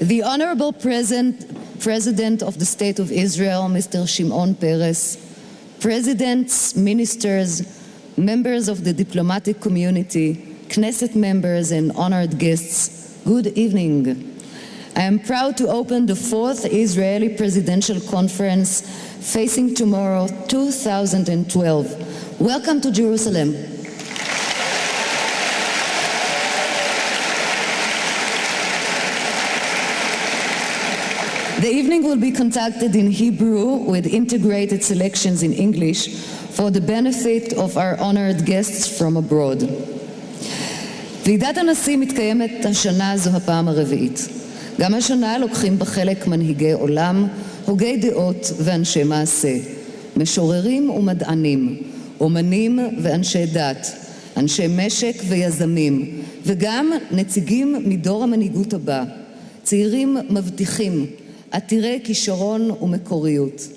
The Honorable President of the State of Israel, Mr. Shimon Peres, Presidents, Ministers, members of the diplomatic community, Knesset members and honored guests, good evening. I am proud to open the 4th Israeli Presidential Conference Facing Tomorrow 2012. Welcome to Jerusalem. The evening will be conducted in Hebrew with integrated selections in English for the benefit of our honored guests from abroad. ועידת הנשיא מתקיימת השנה זו הפעם הרביעית. גם השנה לוקחים בחלק מנהיגי עולם, הוגי דעות ואנשי מעשה, משוררים ומדענים, אומנים ואנשי דת, אנשי משק ויזמים, וגם נציגים מדור המנהיגות הבא, צעירים מבטיחים, עתירי כישרון ומקוריות.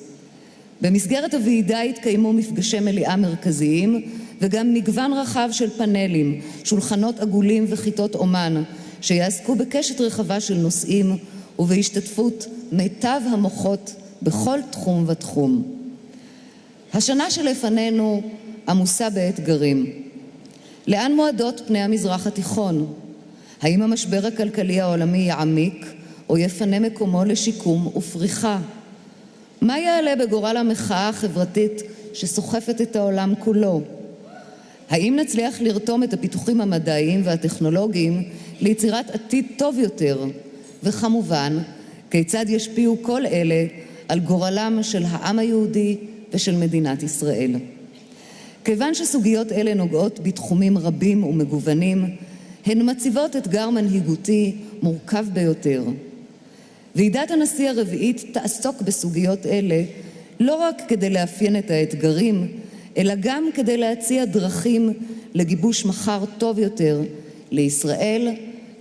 במסגרת הוועידה התקיימו מפגשי מליאה מרכזיים וגם מגוון רחב של פאנלים, שולחנות עגולים וכיתות אומן שיעסקו בקשת רחבה של נושאים ובהשתתפות מיטב המוחות בכל תחום ותחום. השנה שלפנינו עמוסה באתגרים. לאן מועדות פני המזרח התיכון? האם המשבר הכלכלי העולמי יעמיק או יפנה מקומו לשיקום ופריחה? מה יעלה בגורל המחאה החברתית שסוחפת את העולם כולו? האם נצליח לרתום את הפיתוחים המדעיים והטכנולוגיים ליצירת עתיד טוב יותר? וכמובן, כיצד ישפיעו כל אלה על גורלם של העם היהודי ושל מדינת ישראל? כיוון שסוגיות אלה נוגעות בתחומים רבים ומגוונים, הן מציבות אתגר מנהיגותי מורכב ביותר. ועידת הנשיא הרביעית תעסוק בסוגיות אלה לא רק כדי לאפיין את האתגרים, אלא גם כדי להציע דרכים לגיבוש מחר טוב יותר לישראל,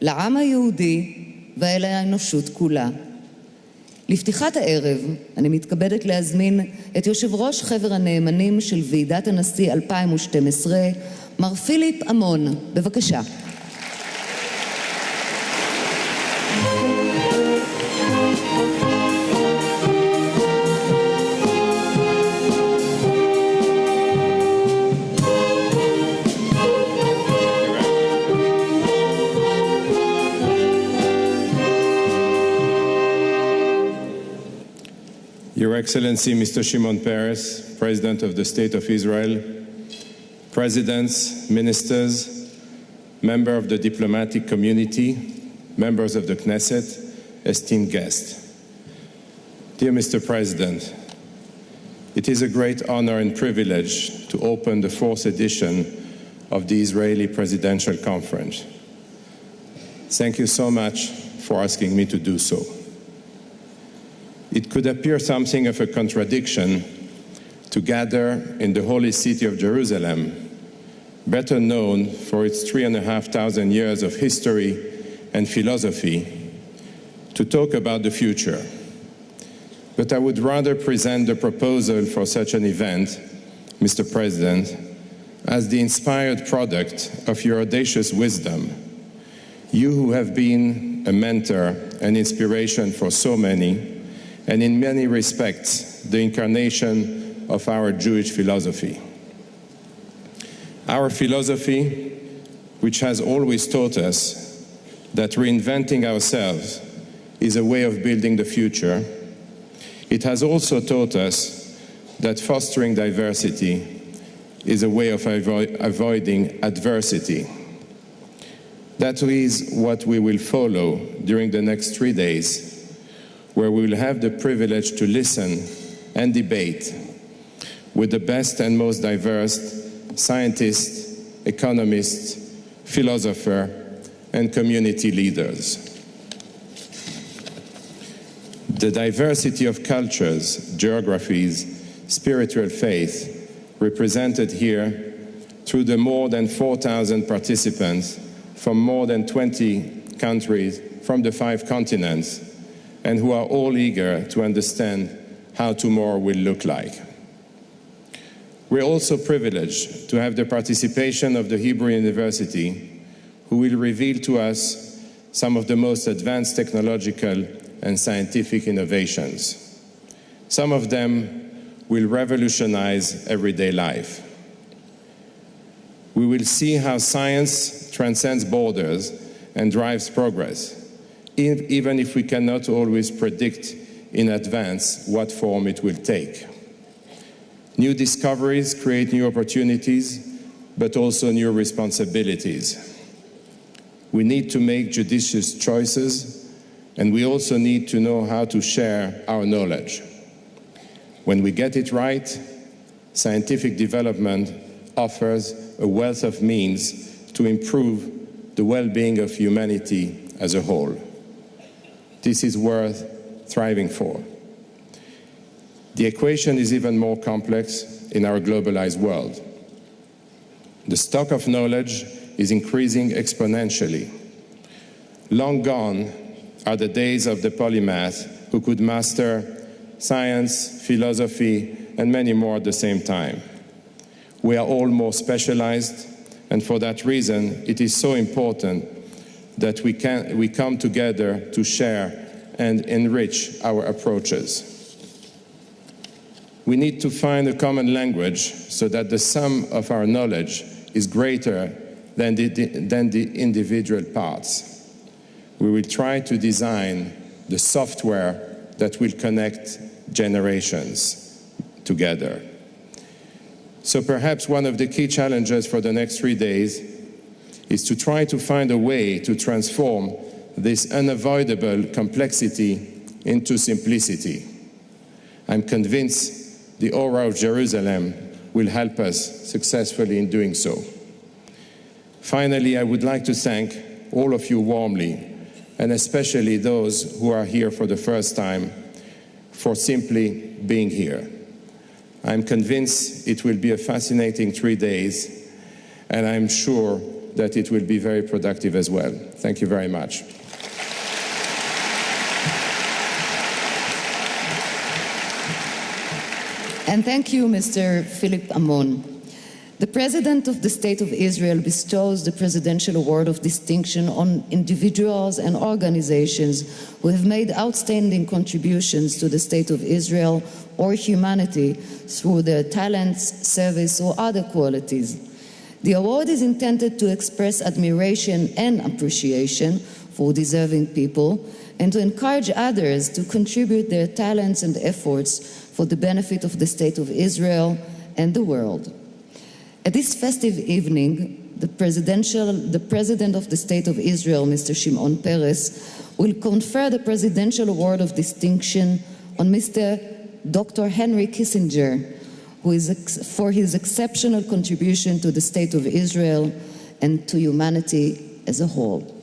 לעם היהודי ולאנושות כולה. לפתיחת הערב אני מתכבדת להזמין את יושב ראש חבר הנאמנים של ועידת הנשיא 2012, מר פיליפ אמון. בבקשה. Your Excellency, Mr. Shimon Peres, President of the State of Israel, Presidents, Ministers, members of the diplomatic community, members of the Knesset, esteemed guests. Dear Mr. President, it is a great honor and privilege to open the 4th edition of the Israeli Presidential Conference. Thank you so much for asking me to do so. It could appear something of a contradiction to gather in the holy city of Jerusalem, better known for its 3,500 years of history and philosophy, to talk about the future. But I would rather present the proposal for such an event, Mr. President, as the inspired product of your audacious wisdom. You who have been a mentor and inspiration for so many, and in many respects, the incarnation of our Jewish philosophy. Our philosophy, which has always taught us that reinventing ourselves is a way of building the future, it has also taught us that fostering diversity is a way of avoiding adversity. That is what we will follow during the next 3 days, where we will have the privilege to listen and debate with the best and most diverse scientists, economists, philosophers, and community leaders. The diversity of cultures, geographies, spiritual faith represented here through the more than 4,000 participants from more than 20 countries from the 5 continents, and who are all eager to understand how tomorrow will look like. We're also privileged to have the participation of the Hebrew University, who will reveal to us some of the most advanced technological and scientific innovations. Some of them will revolutionize everyday life. We will see how science transcends borders and drives progress, even if we cannot always predict in advance what form it will take. New discoveries create new opportunities, but also new responsibilities. We need to make judicious choices, and we also need to know how to share our knowledge. When we get it right, scientific development offers a wealth of means to improve the well-being of humanity as a whole. This is worth thriving for. The equation is even more complex in our globalized world. The stock of knowledge is increasing exponentially. Long gone are the days of the polymath who could master science, philosophy, and many more at the same time. We are all more specialized, and for that reason, it is so important that we come together to share and enrich our approaches. We need to find a common language so that the sum of our knowledge is greater than the individual parts. We will try to design the software that will connect generations together. So perhaps one of the key challenges for the next 3 days is to try to find a way to transform this unavoidable complexity into simplicity. I'm convinced the aura of Jerusalem will help us successfully in doing so. Finally, I would like to thank all of you warmly, and especially those who are here for the first time, for simply being here. I'm convinced it will be a fascinating 3 days, and I'm sure that it will be very productive as well. Thank you very much. And thank you, Mr. Philip Amon. The President of the State of Israel bestows the Presidential Award of Distinction on individuals and organizations who have made outstanding contributions to the State of Israel or humanity through their talents, service, or other qualities. The award is intended to express admiration and appreciation for deserving people and to encourage others to contribute their talents and efforts for the benefit of the State of Israel and the world. At this festive evening, the President of the State of Israel, Mr. Shimon Peres, will confer the Presidential Award of Distinction on Mr. Dr. Henry Kissinger, for his exceptional contribution to the State of Israel and to humanity as a whole.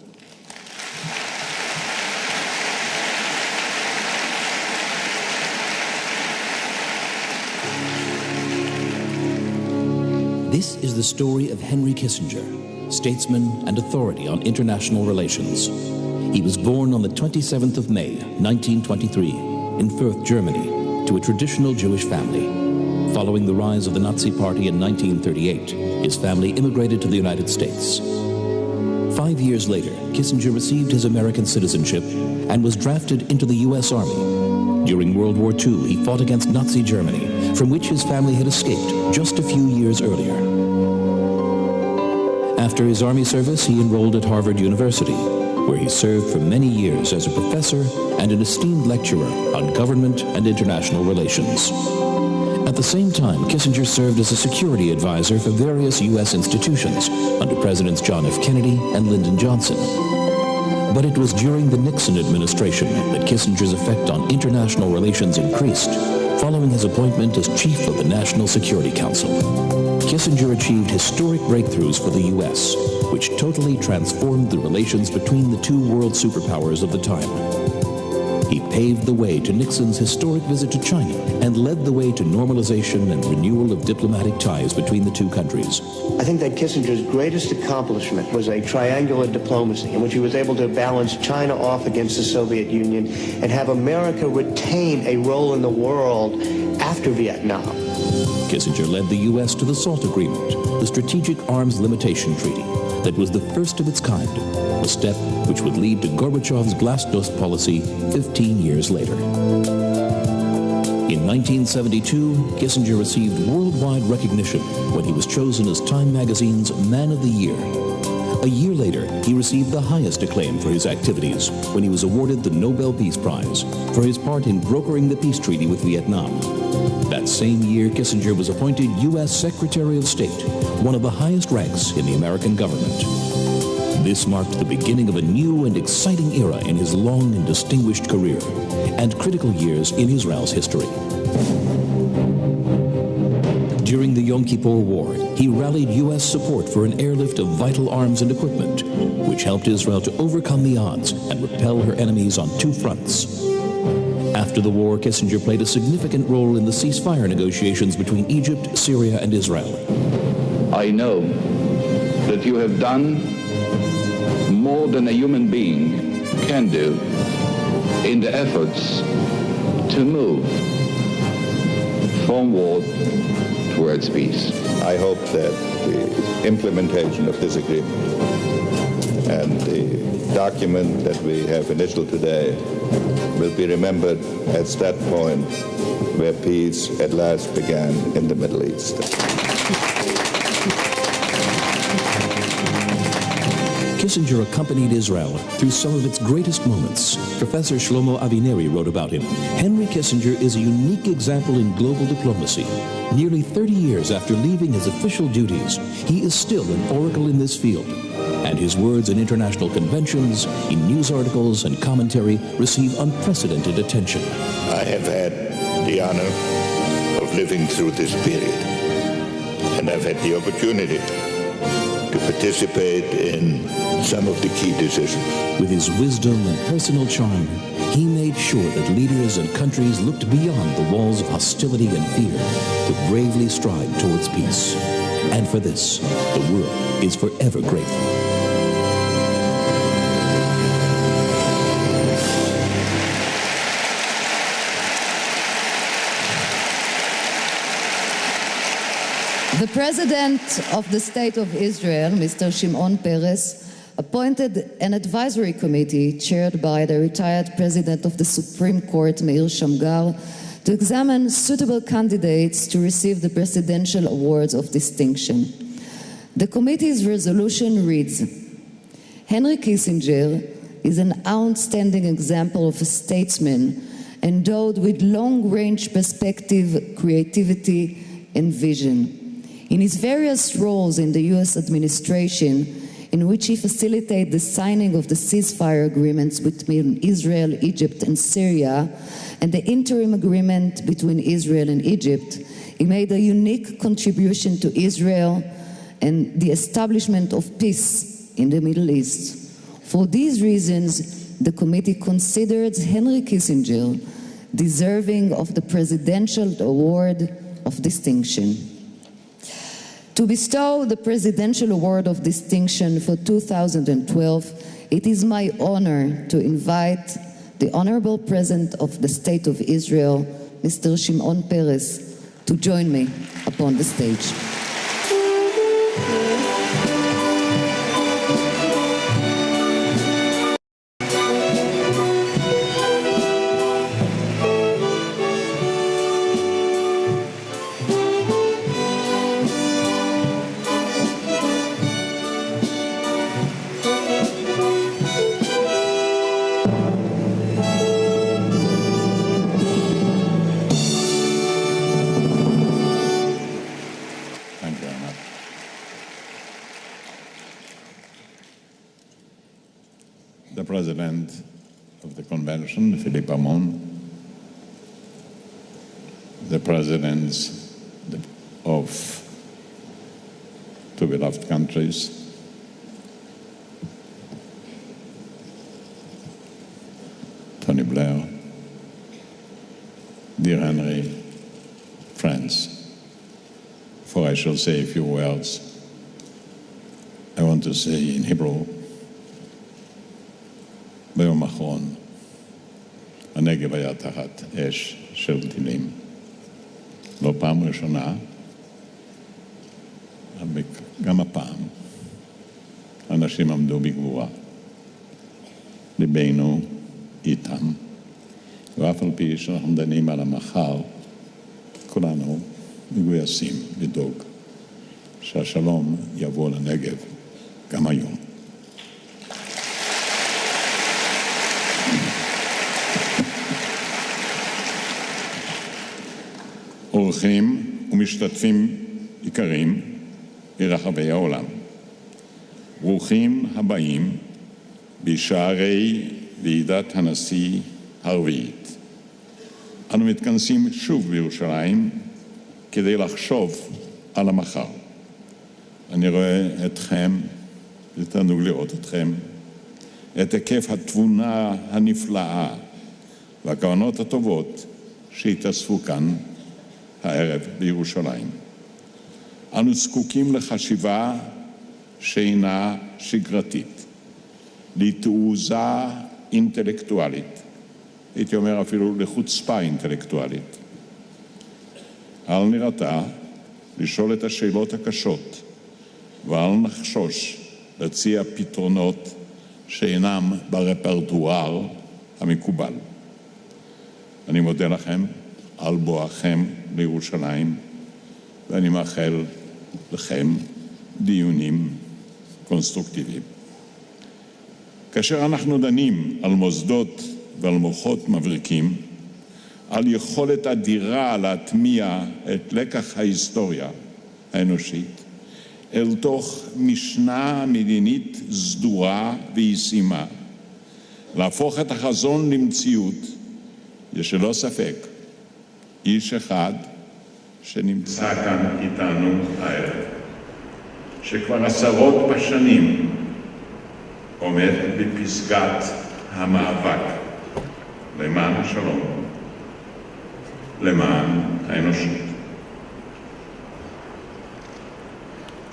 This is the story of Henry Kissinger, statesman and authority on international relations. He was born on the 27th of May, 1923, in Fürth, Germany, to a traditional Jewish family. Following the rise of the Nazi Party in 1938, his family immigrated to the United States. 5 years later, Kissinger received his American citizenship and was drafted into the U.S. Army. During World War II, he fought against Nazi Germany, from which his family had escaped just a few years earlier. After his Army service, he enrolled at Harvard University, where he served for many years as a professor and an esteemed lecturer on government and international relations. At the same time, Kissinger served as a security advisor for various U.S. institutions under Presidents John F. Kennedy and Lyndon Johnson. But it was during the Nixon administration that Kissinger's effect on international relations increased, following his appointment as chief of the National Security Council. Kissinger achieved historic breakthroughs for the U.S., which totally transformed the relations between the two world superpowers of the time. He paved the way to Nixon's historic visit to China and led the way to normalization and renewal of diplomatic ties between the two countries. I think that Kissinger's greatest accomplishment was a triangular diplomacy in which he was able to balance China off against the Soviet Union and have America retain a role in the world after Vietnam. Kissinger led the U.S. to the SALT Agreement, the Strategic Arms Limitation Treaty, that was the first of its kind, a step which would lead to Gorbachev's glasnost policy 15 years later. In 1972, Kissinger received worldwide recognition when he was chosen as Time magazine's Man of the Year. A year later, he received the highest acclaim for his activities when he was awarded the Nobel Peace Prize for his part in brokering the peace treaty with Vietnam. That same year, Kissinger was appointed U.S. Secretary of State, one of the highest ranks in the American government. This marked the beginning of a new and exciting era in his long and distinguished career, and critical years in Israel's history. During the Yom Kippur War, he rallied U.S. support for an airlift of vital arms and equipment, which helped Israel to overcome the odds and repel her enemies on two fronts. After the war, Kissinger played a significant role in the ceasefire negotiations between Egypt, Syria, and Israel. I know that you have done more than a human being can do in the efforts to move from war towards peace. I hope that the implementation of this agreement and the document that we have initialed today will be remembered as that point where peace at last began in the Middle East. Kissinger accompanied Israel through some of its greatest moments. Professor Shlomo Avineri wrote about him. Henry Kissinger is a unique example in global diplomacy. Nearly 30 years after leaving his official duties, he is still an oracle in this field. And his words in international conventions, in news articles and commentary receive unprecedented attention. I have had the honor of living through this period, and I've had the opportunity to participate in some of the key decisions. With his wisdom and personal charm, he made sure that leaders and countries looked beyond the walls of hostility and fear to bravely strive towards peace. And for this, the world is forever grateful. The President of the State of Israel, Mr. Shimon Peres, appointed an advisory committee chaired by the retired President of the Supreme Court, Meir Shamgar, to examine suitable candidates to receive the presidential awards of distinction. The committee's resolution reads, Henry Kissinger is an outstanding example of a statesman endowed with long-range perspective, creativity, and vision. In his various roles in the U.S. administration, in which he facilitated the signing of the ceasefire agreements between Israel, Egypt, and Syria, and the interim agreement between Israel and Egypt, he made a unique contribution to Israel and the establishment of peace in the Middle East. For these reasons, the committee considers Henry Kissinger deserving of the Presidential Award of Distinction. To bestow the Presidential Award of Distinction for 2012, it is my honor to invite the Honorable President of the State of Israel, Mr. Shimon Peres, to join me upon the stage. The President of the Convention, Philippe Hamon, the Presidents of two beloved countries, Tony Blair, dear Henry, friends, before I shall say a few words, I want to say in Hebrew, ביום האחרון הנגב היה תחת אש של טילים. לא פעם ראשונה, גם הפעם, אנשים עמדו בגבורה ליבנו איתם. ואף על פי שאנחנו דנים על המחר, כולנו מגויסים לדאוג שהשלום יבוא לנגב גם היום. אורחים ומשתתפים עיקריים מרחבי העולם, ברוכים הבאים בשערי ועידת הנשיא הרביעית. אנו מתכנסים שוב בירושלים כדי לחשוב על המחר. אני רואה אתכם, זה תענוג לראות אתכם, את היקף התבונה הנפלאה והכוונות הטובות שהתאספו כאן הערב בירושלים. אנו זקוקים לחשיבה שאינה שגרתית, לתעוזה אינטלקטואלית, הייתי אומר אפילו לחוצפה אינטלקטואלית. אל נרתע לשאול את השאלות הקשות, ואל נחשוש להציע פתרונות שאינם ברפרטואר המקובל. אני מודה לכם על בואכם לירושלים, ואני מאחל לכם דיונים קונסטרוקטיביים. כאשר אנחנו דנים על מוסדות ועל מוחות מבריקים, על יכולת אדירה להטמיע את לקח ההיסטוריה האנושית אל תוך משנה מדינית סדורה וישימה, להפוך את החזון למציאות, יש ללא ספק איש אחד שנמצא כאן איתנו הערב, שכבר עשרות בשנים עומד בפסגת המאבק למען השלום, למען האנושות.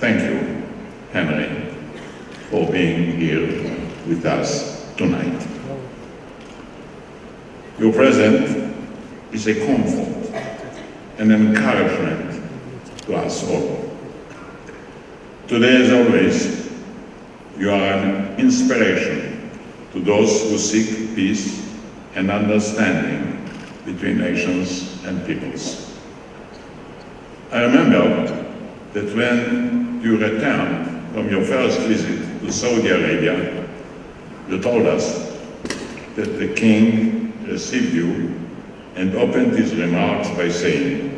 Thank you, Henry, for being here with us tonight. Your presence is a comfort and encouragement to us all. Today, as always, you are an inspiration to those who seek peace and understanding between nations and peoples. I remember that when you returned from your first visit to Saudi Arabia, you told us that the king received you and opened his remarks by saying,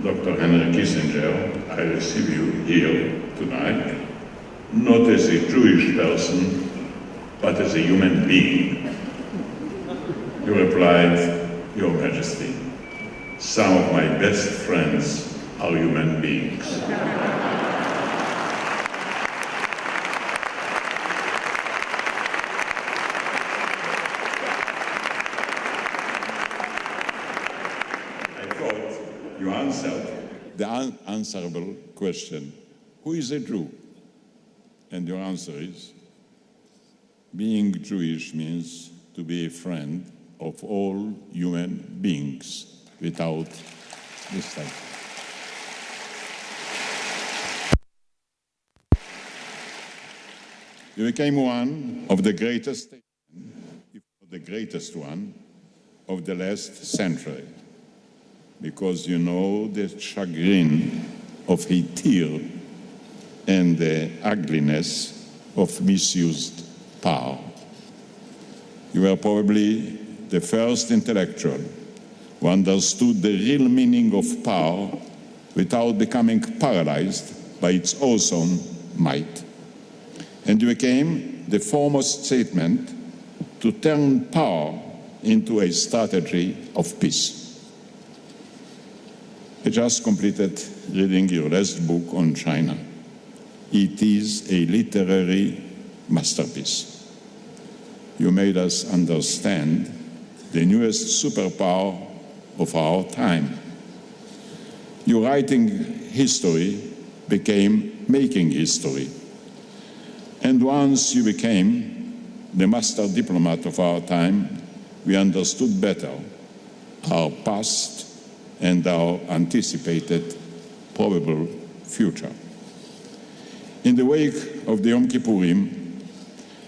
Dr. Henry Kissinger, I receive you here tonight, not as a Jewish person, but as a human being. You replied, Your Majesty, some of my best friends are human beings. You answered the unanswerable question, who is a Jew? And your answer is, being Jewish means to be a friend of all human beings without distinction. You became one of the greatest, if not the greatest one, of the last century, because you know the chagrin of hatred and the ugliness of misused power. You were probably the first intellectual who understood the real meaning of power without becoming paralyzed by its awesome might. And you became the foremost statement to turn power into a strategy of peace. I just completed reading your last book on China. It is a literary masterpiece. You made us understand the newest superpower of our time. Your writing history became making history. And once you became the master diplomat of our time, we understood better our past and our anticipated probable future. In the wake of the Yom Kippurim,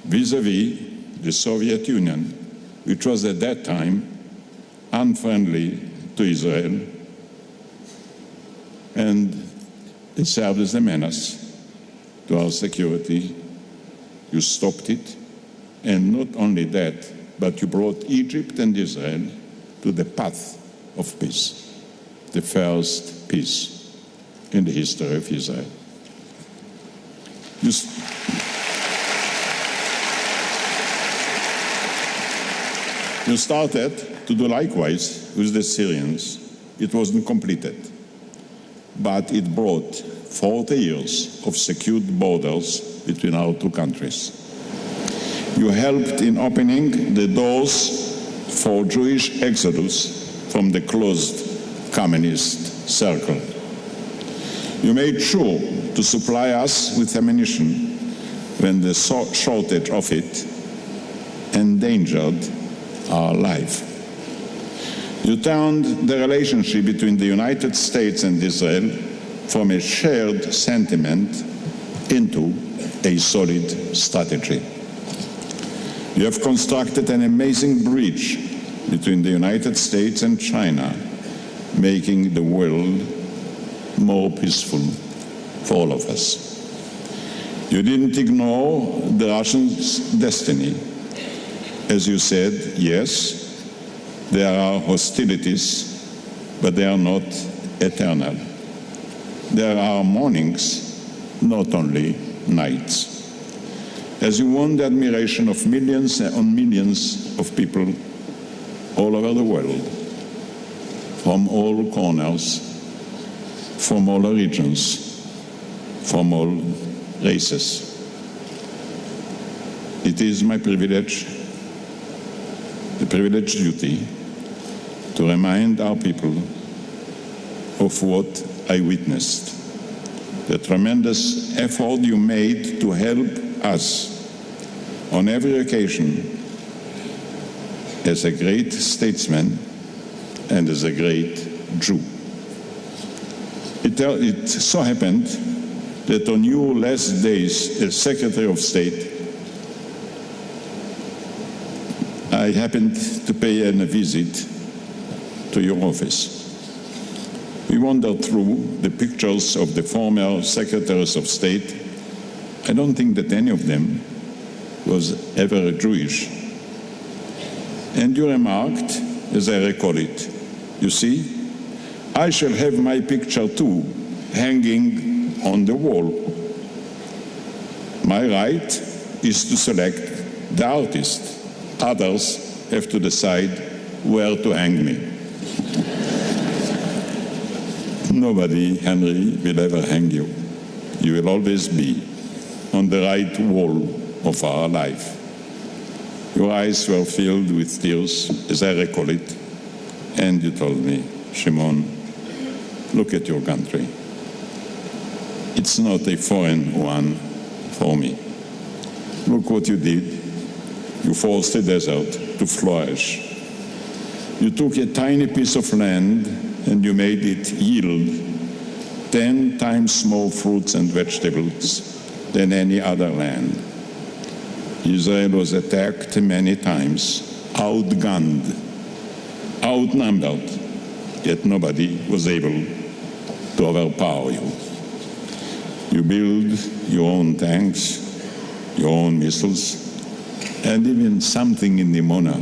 vis-a-vis the Soviet Union, which was at that time unfriendly to Israel, and it served as a menace to our security. You stopped it, and not only that, but you brought Egypt and Israel to the path of peace, the first peace in the history of Israel. You started to do likewise with the Syrians. It wasn't completed, but it brought 40 years of secured borders between our two countries. You helped in opening the doors for Jewish exodus from the closed communist circle. You made sure to supply us with ammunition when the shortage of it endangered our life. You turned the relationship between the United States and Israel from a shared sentiment into a solid strategy. You have constructed an amazing bridge between the United States and China, making the world more peaceful for all of us. You didn't ignore the Russians' destiny. As you said, yes, there are hostilities, but they are not eternal. There are mornings, not only nights. As you won the admiration of millions and millions of people all over the world, from all corners, from all regions, from all races. It is my privilege, the privileged duty, to remind our people of what I witnessed, the tremendous effort you made to help us on every occasion as a great statesman and as a great Jew. It so happened that on your last days as Secretary of State, I happened to pay a visit to your office. We wandered through the pictures of the former Secretaries of State. I don't think that any of them was ever Jewish. And you remarked, as I recall it, you see, I shall have my picture too, hanging on the wall. My right is to select the artist. Others have to decide where to hang me. Nobody, Henry, will ever hang you. You will always be on the right wall of our life. Your eyes were filled with tears, as I recall it, and you told me, Shimon, look at your country. It's not a foreign one for me. Look what you did. You forced the desert to flourish. You took a tiny piece of land and you made it yield 10 times more fruits and vegetables than any other land. Israel was attacked many times, outgunned, outnumbered, yet nobody was able to overpower you. You build your own tanks, your own missiles, and even something in Nimona.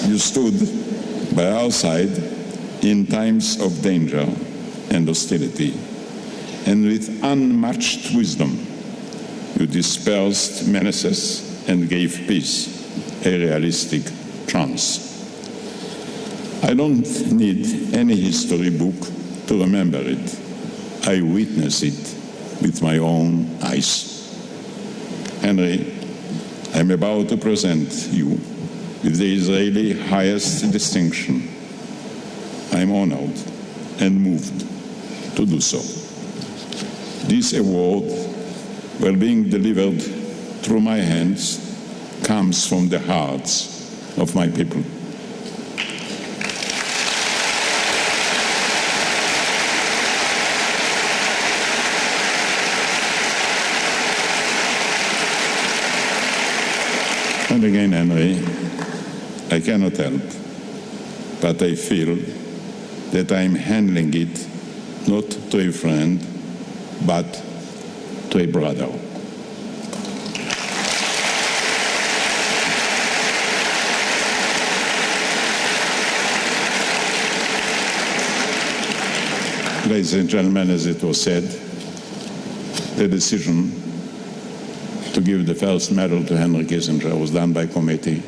You stood by our side in times of danger and hostility, and with unmatched wisdom, you dispersed menaces and gave peace a realistic chance. I don't need any history book to remember it. I witness it with my own eyes. Henry, I'm about to present you with the Israeli highest distinction. I'm honored and moved to do so. This award, while being delivered through my hands, comes from the hearts of my people. And again, Henry, I cannot help, but I feel that I'm handling it not to a friend, but to a brother. Ladies and gentlemen, as it was said, the decision to give the first medal to Henry Kissinger was done by committee,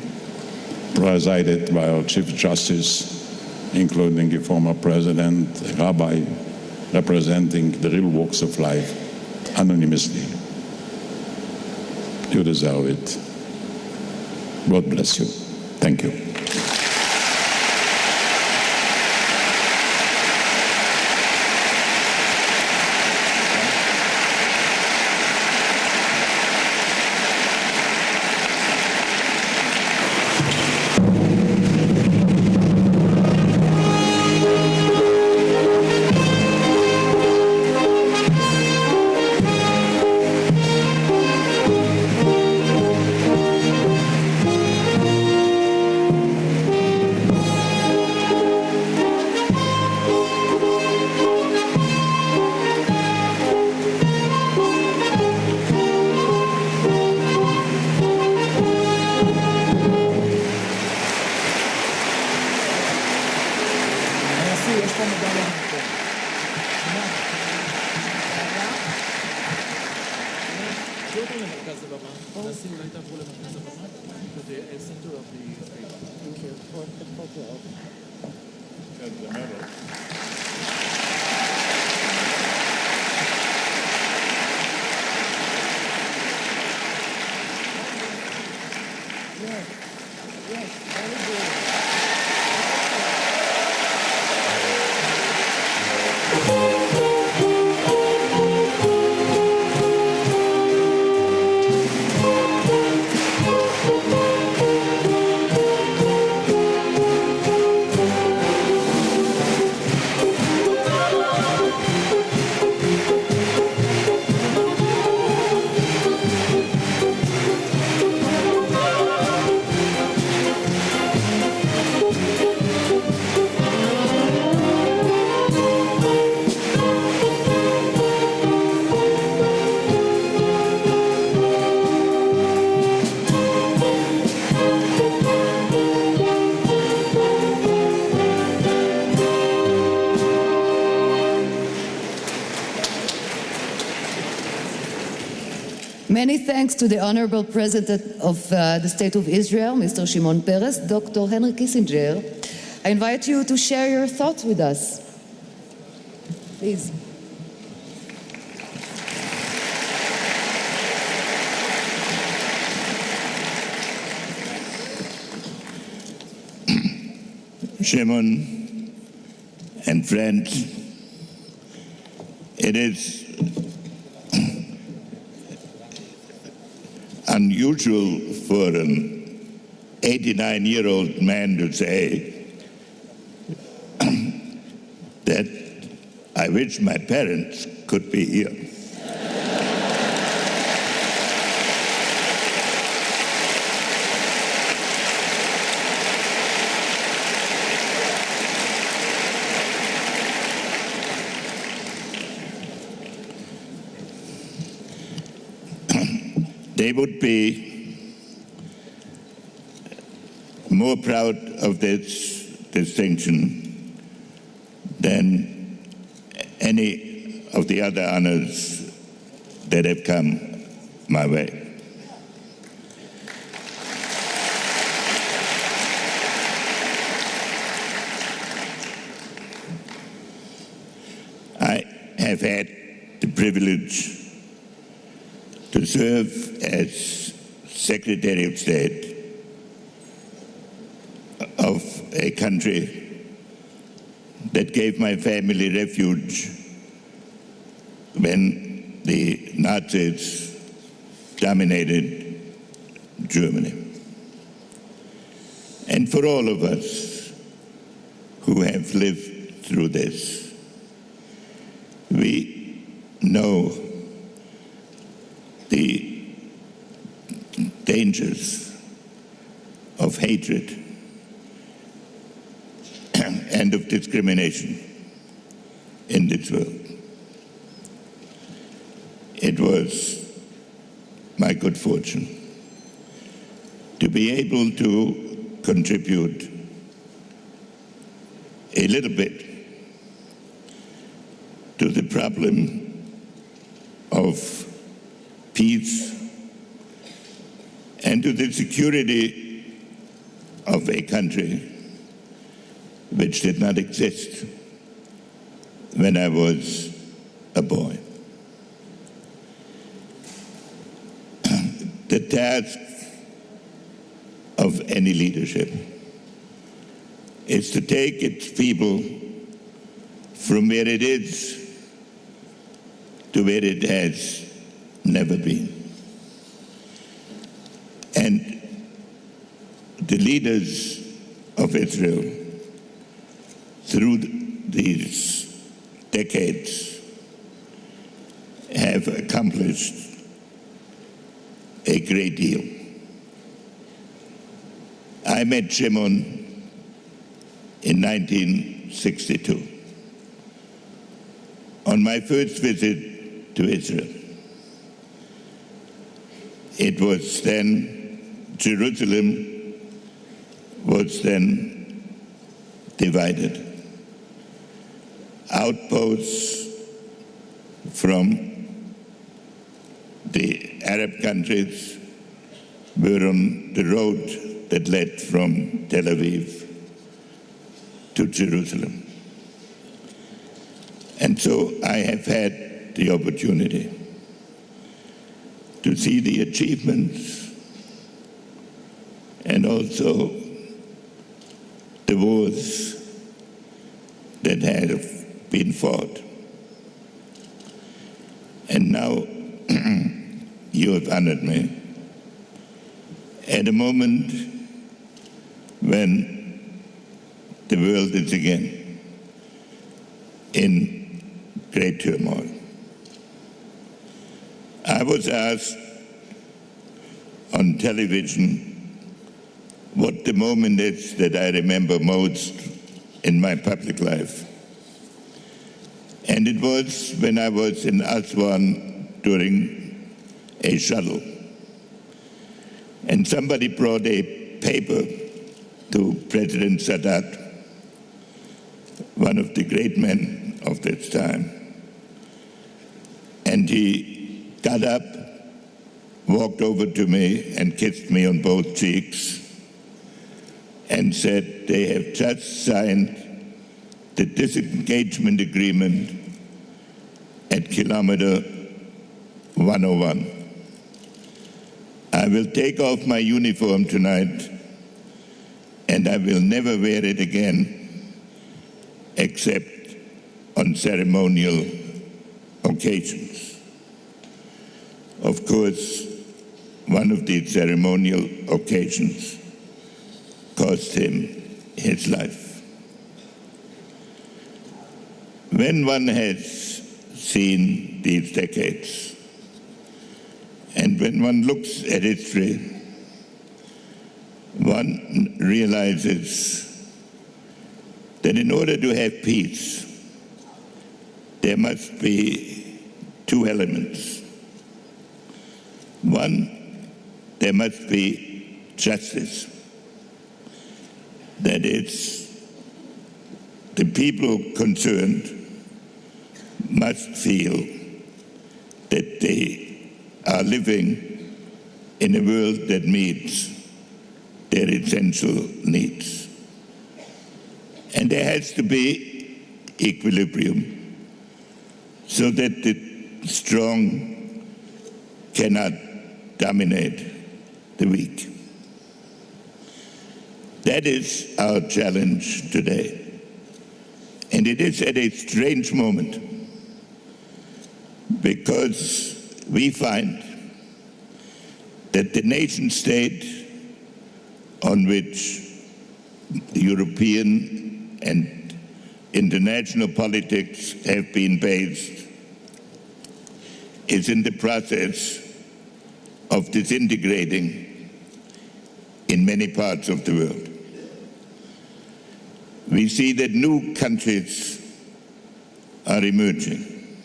presided by our Chief Justice, including a former president, a rabbi, representing the real walks of life, anonymously. You deserve it. God bless you. Thank you. Many thanks to the Honorable President of the State of Israel, Mr. Shimon Peres. Dr. Henry Kissinger, I invite you to share your thoughts with us. Please. Shimon and friends, it is unusual for an 89-year-old man to say that I wish my parents could be here. They would be more proud of this distinction than any of the other honors that have come my way. I have had the privilege to serve as Secretary of State of a country that gave my family refuge when the Nazis dominated Germany. And for all of us who have lived through this, we know the dangers hatred and of discrimination in this world. It was my good fortune to be able to contribute a little bit to the problem of peace and to the security of a country which did not exist when I was a boy. The task of any leadership is to take its people from where it is to where it has never been. And the leaders of Israel through these decades have accomplished a great deal. I met Shimon in 1962 on my first visit to Israel. It was then, Jerusalem was then divided. Outposts from the Arab countries were on the road that led from Tel Aviv to Jerusalem. And so I have had the opportunity to see the achievements and also the wars that have been fought. And now you have honored me at a moment when the world is again in great turmoil. I was asked on television what the moment is that I remember most in my public life. And it was when I was in Aswan during a shuttle. And somebody brought a paper to President Sadat, one of the great men of this time. And he got up, walked over to me and kissed me on both cheeks and said, they have just signed the disengagement agreement at kilometer 101. I will take off my uniform tonight and I will never wear it again except on ceremonial occasions. Of course, one of these ceremonial occasions cost him his life. When one has seen these decades, and when one looks at history, one realizes that in order to have peace, there must be two elements. One, there must be justice. That is, the people concerned must feel that they are living in a world that meets their essential needs. And there has to be equilibrium so that the strong cannot dominate the weak. That is our challenge today. And it is at a strange moment because we find that the nation state on which the European and international politics have been based is in the process of disintegrating in in many parts of the world. We see that new countries are emerging.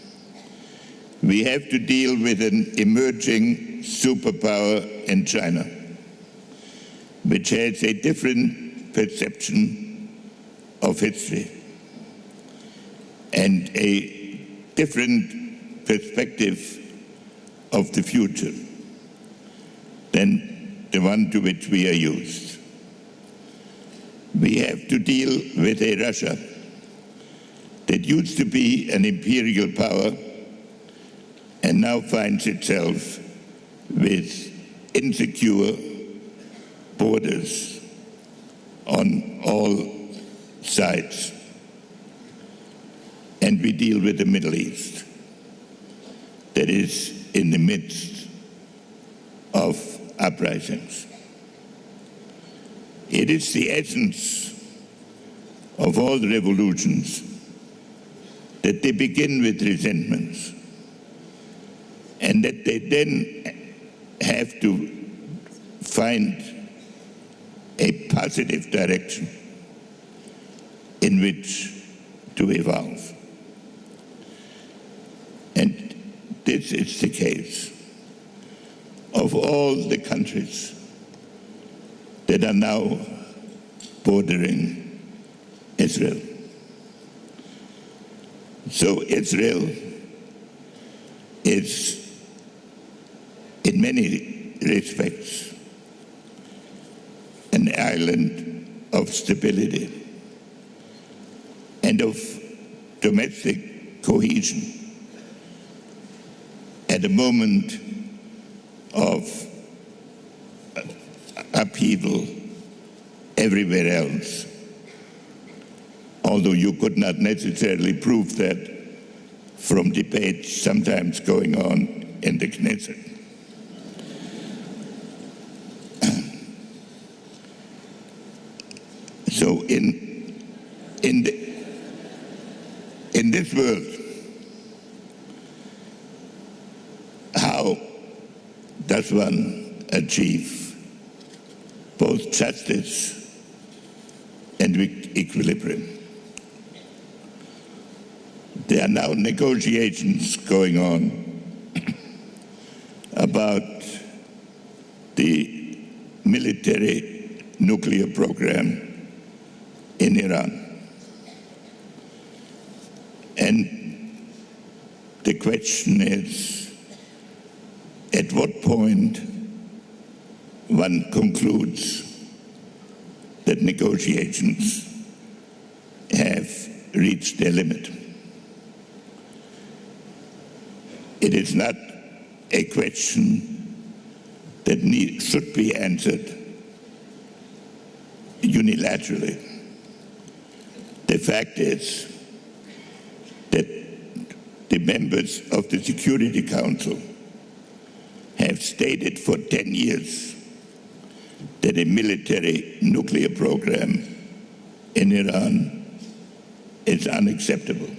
We have to deal with an emerging superpower in China, which has a different perception of history and a different perspective of the future than the one to which we are used. We have to deal with a Russia that used to be an imperial power and now finds itself with insecure borders on all sides. And we deal with the Middle East that is in the midst of uprisings. It is the essence of all the revolutions that they begin with resentments and that they then have to find a positive direction in which to evolve. And this is the case of all the countries that are now bordering Israel. So Israel is, in many respects, an island of stability and of domestic cohesion at a moment of upheaval everywhere else, although you could not necessarily prove that from debates sometimes going on in the Knesset. So in this world, how does one achieve both justice and equilibrium? There are now negotiations going on about the military nuclear program in Iran. And the question is, at what point one concludes that negotiations have reached their limit. It is not a question that should be answered unilaterally. The fact is that the members of the Security Council have stated for 10 years that a military nuclear program in Iran is unacceptable.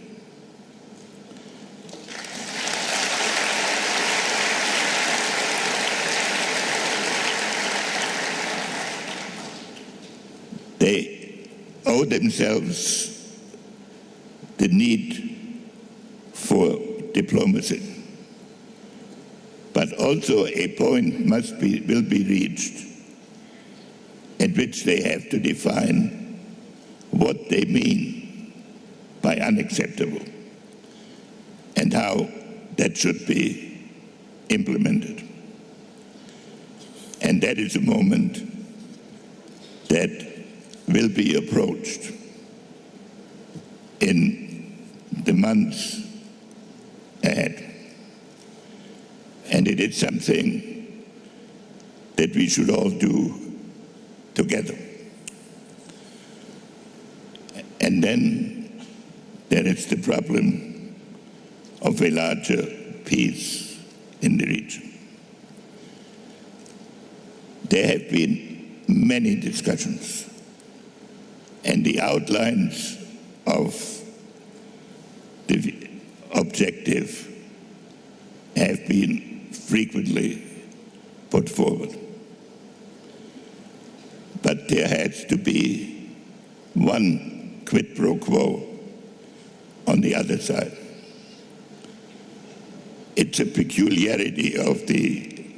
They owe themselves the need for diplomacy. But also a point will be reached at which they have to define what they mean by unacceptable and how that should be implemented. And that is a moment that will be approached in the months ahead. And it is something that we should all do together. And then there is the problem of a larger peace in the region. There have been many discussions, and the outlines of the objective have been frequently put forward. But there has to be one quid pro quo on the other side. It's a peculiarity of the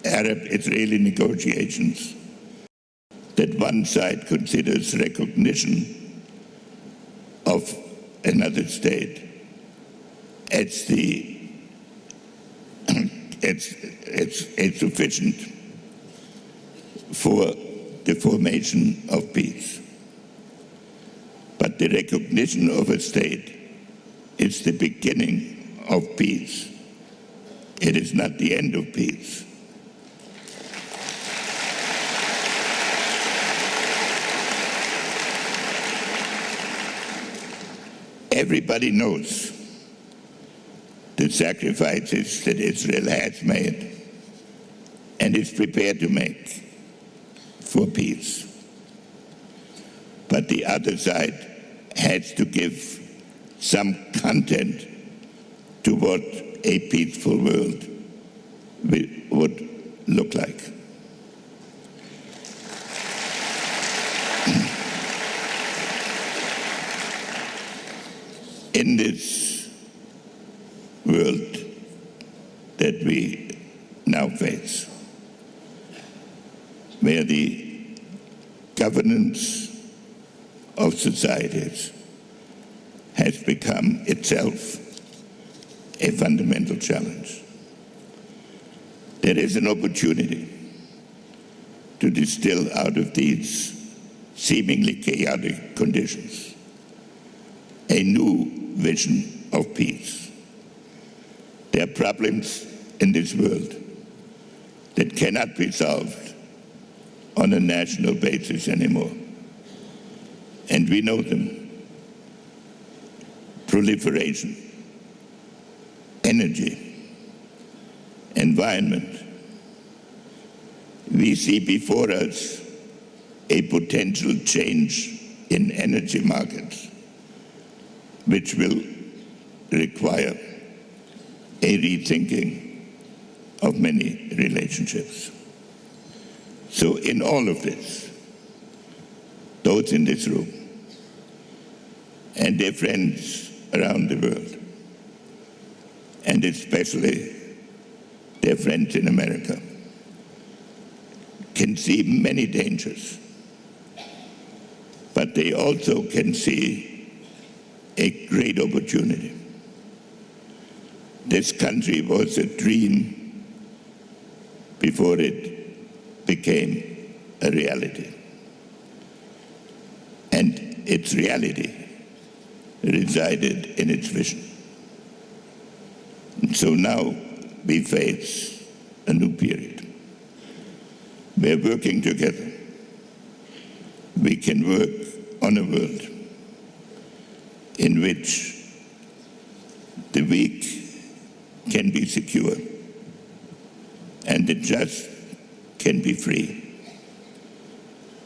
Arab-Israeli negotiations that one side considers recognition of another state as sufficient for the formation of peace. But the recognition of a state is the beginning of peace. It is not the end of peace. Everybody knows the sacrifices that Israel has made and is prepared to make for peace. But the other side has to give some content to what a peaceful world would look like. In this world that we now face, where the governance of societies has become itself a fundamental challenge, there is an opportunity to distill out of these seemingly chaotic conditions a new vision of peace. There are problems in this world that cannot be solved on a national basis anymore. And we know them. Proliferation, energy, environment. We see before us a potential change in energy markets, which will require a rethinking of many relationships. So in all of this, those in this room and their friends around the world, and especially their friends in America, can see many dangers, but they also can see a great opportunity. This country was a dream before it became a reality. And its reality resided in its vision. And so now we face a new period. We're working together. We can work on a world in which the weak can be secure and the just can be free.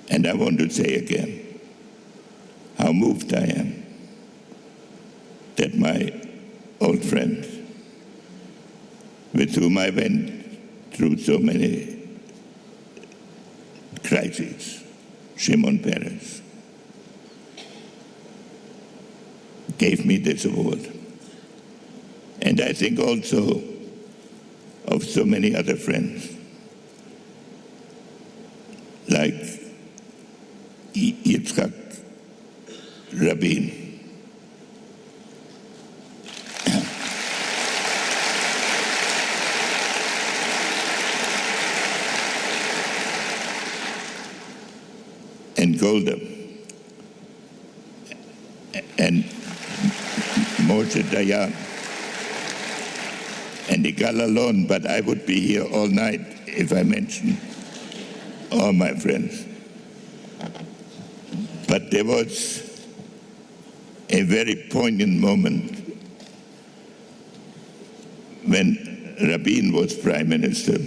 And I want to say again how moved I am that my old friend, with whom I went through so many crises, Shimon Peres, gave me this award. And I think also of so many other friends, like Yitzhak Rabin, and Golda, and Moshe Dayan, and Igal Alon, but I would be here all night if I mentioned all my friends. But there was a very poignant moment when Rabin was Prime Minister,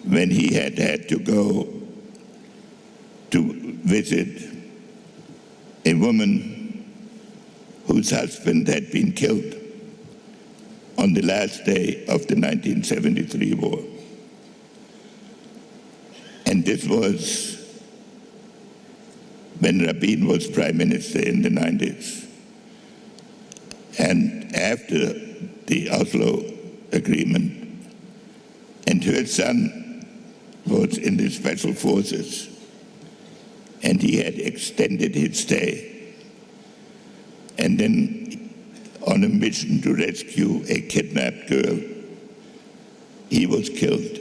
when he had to go to visit a woman whose husband had been killed on the last day of the 1973 war. And this was when Rabin was prime minister in the 90s. And after the Oslo agreement, and her son was in the special forces, and he had extended his stay. And then on a mission to rescue a kidnapped girl, he was killed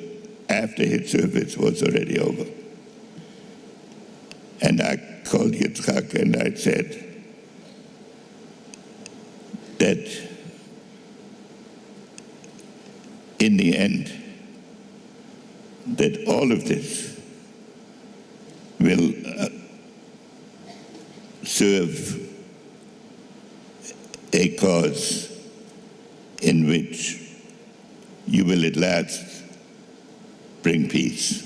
after his service was already over. And I called Yitzhak and I said that in the end, that all of this will serve a cause in which you will at last bring peace.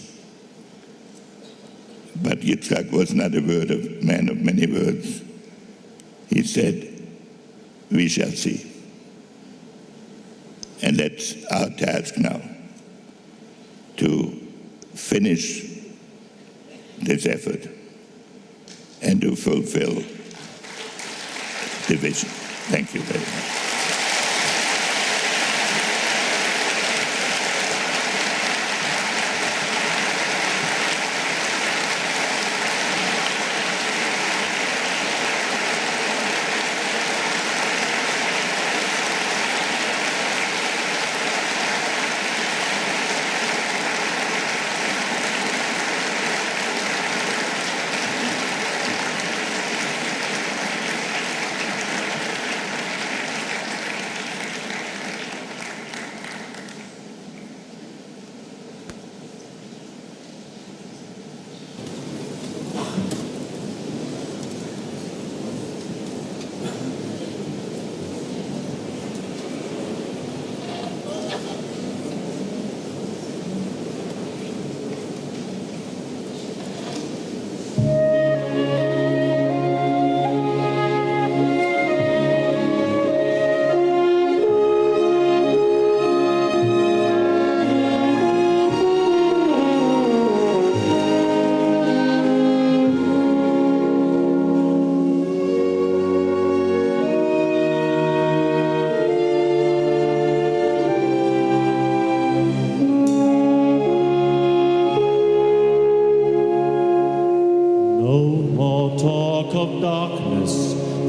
But Yitzhak was not a man of many words. He said, "We shall see." And that's our task now, to finish this effort and to fulfill the vision. Thank you very much.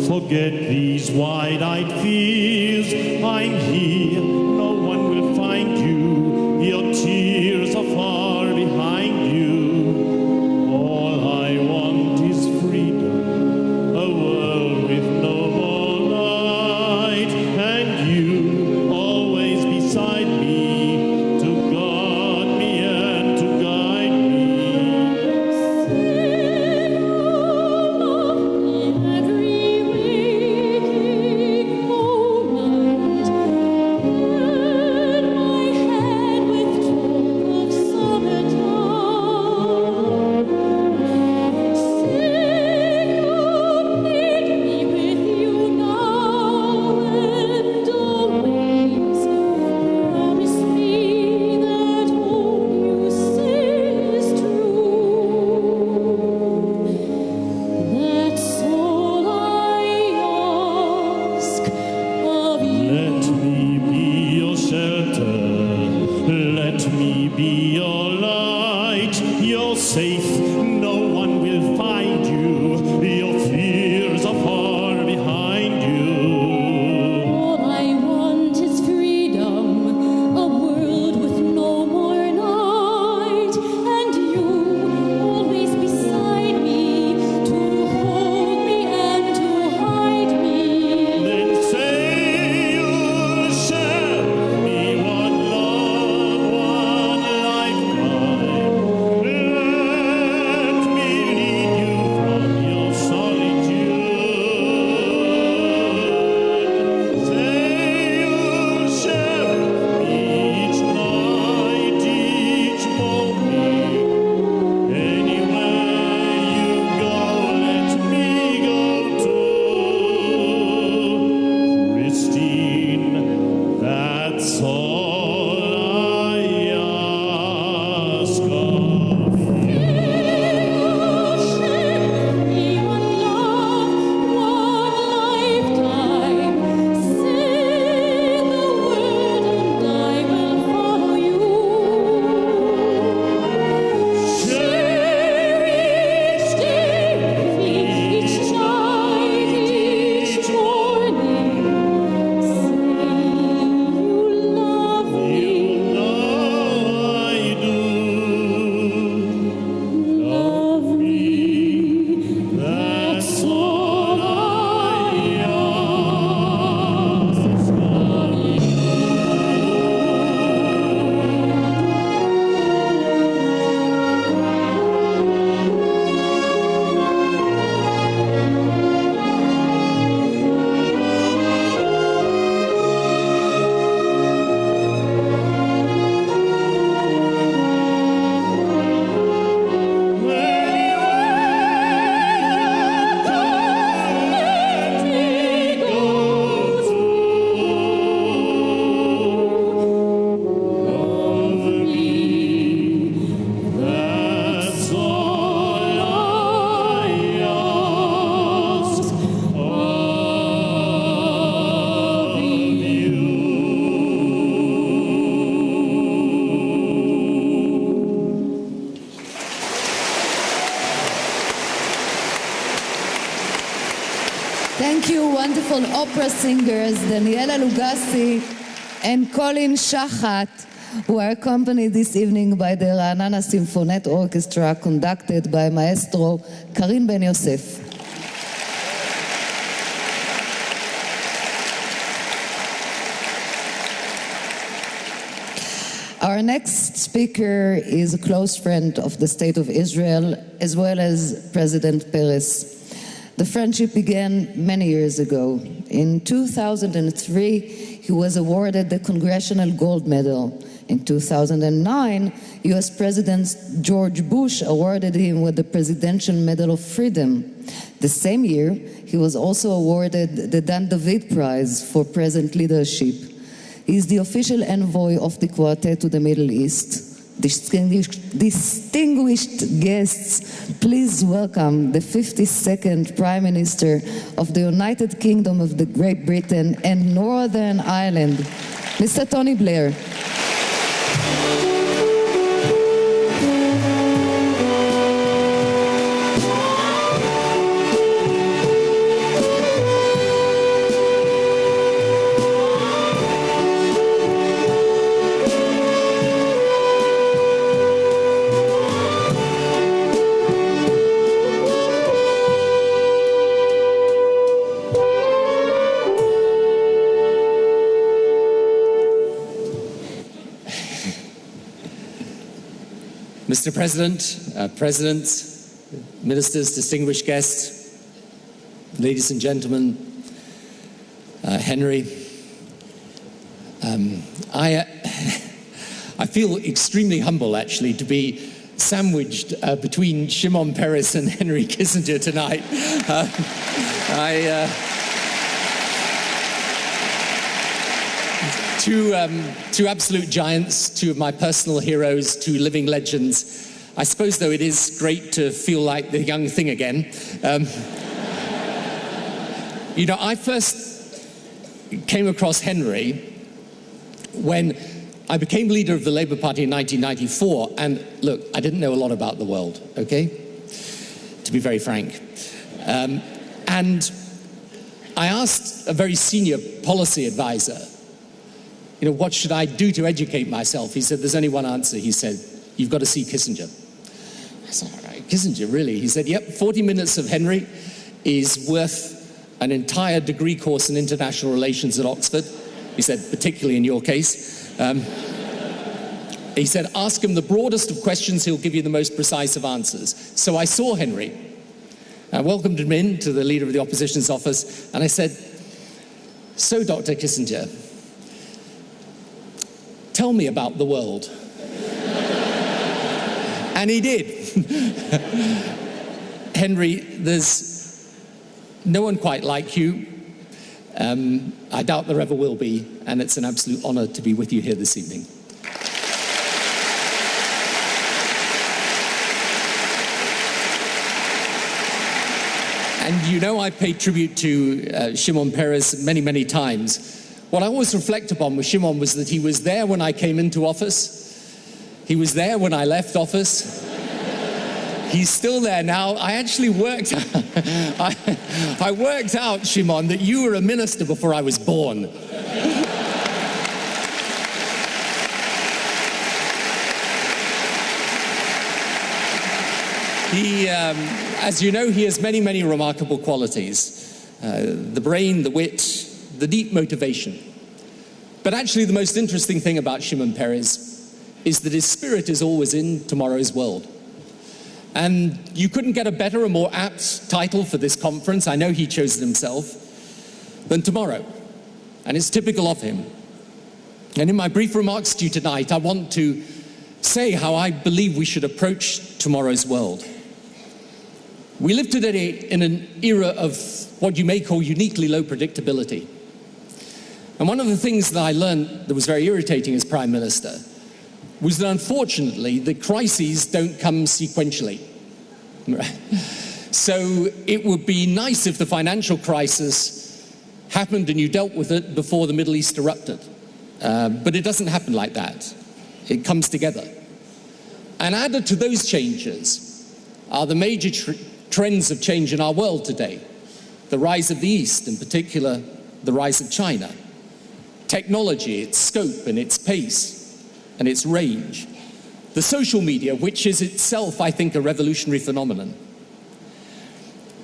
Forget these wide-eyed fears. I'm here, no one will find you. Your tears are far behind you. All I want is freedom, a world with no more light, and you always beside me to guard me and to guide me. Thank you, wonderful opera singers Daniela Lugassi and Colin Shachat, who are accompanied this evening by the Ra'anana Symphonette Orchestra, conducted by Maestro Karim Ben Yosef. Our next speaker is a close friend of the State of Israel, as well as President Peres. The friendship began many years ago. In 2003, he was awarded the Congressional Gold Medal. In 2009, U.S. President George Bush awarded him with the Presidential Medal of Freedom. The same year, he was also awarded the Dan David Prize for present leadership. He is the official envoy of the Quartet to the Middle East. Distinguished guests, please welcome the 52nd Prime Minister of the United Kingdom of the Great Britain and Northern Ireland, Mr. Tony Blair. Mr. President, Presidents, Ministers, distinguished guests, ladies and gentlemen, Henry, I feel extremely humble, actually, to be sandwiched between Shimon Peres and Henry Kissinger tonight. Two absolute giants, two of my personal heroes, two living legends. I suppose, though, it is great to feel like the young thing again. You know, I first came across Henry when I became leader of the Labour Party in 1994, and look, I didn't know a lot about the world, okay? To be very frank. And I asked a very senior policy advisor, you know, what should I do to educate myself? He said, there's only one answer. He said, you've got to see Kissinger. I said, all right, Kissinger, really? He said, yep, 40 minutes of Henry is worth an entire degree course in international relations at Oxford. He said, particularly in your case. He said, ask him the broadest of questions, he'll give you the most precise of answers. So I saw Henry. I welcomed him in to the leader of the opposition's office, and I said, so, Dr. Kissinger, tell me about the world. And he did. Henry, there's no one quite like you. I doubt there ever will be, and it's an absolute honor to be with you here this evening. And you know, I paid tribute to Shimon Peres many, many times. What I always reflect upon with Shimon was that he was there when I came into office. He was there when I left office. He's still there now. I actually worked out, I worked out, Shimon, that you were a minister before I was born. He, as you know, he has many, many remarkable qualities. The brain, the wit, the deep motivation. But actually the most interesting thing about Shimon Peres is that his spirit is always in tomorrow's world. And you couldn't get a better or more apt title for this conference, I know he chose it himself, than tomorrow. And it's typical of him. And in my brief remarks to you tonight, I want to say how I believe we should approach tomorrow's world. We live today in an era of what you may call uniquely low predictability. And one of the things that I learned that was very irritating as Prime Minister was that unfortunately the crises don't come sequentially. So it would be nice if the financial crisis happened and you dealt with it before the Middle East erupted. But it doesn't happen like that. It comes together. And added to those changes are the major trends of change in our world today. the rise of the East, in particular the rise of China, technology, its scope and its pace and its range, the social media, which is itself, I think, a revolutionary phenomenon.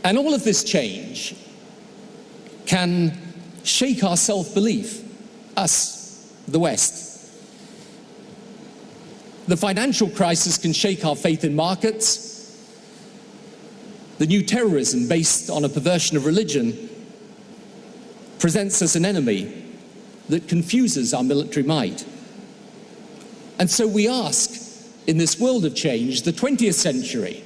And all of this change can shake our self-belief, us, the West. The financial crisis can shake our faith in markets. The new terrorism based on a perversion of religion presents us an enemy that confuses our military might. And so we ask, in this world of change, the 20th century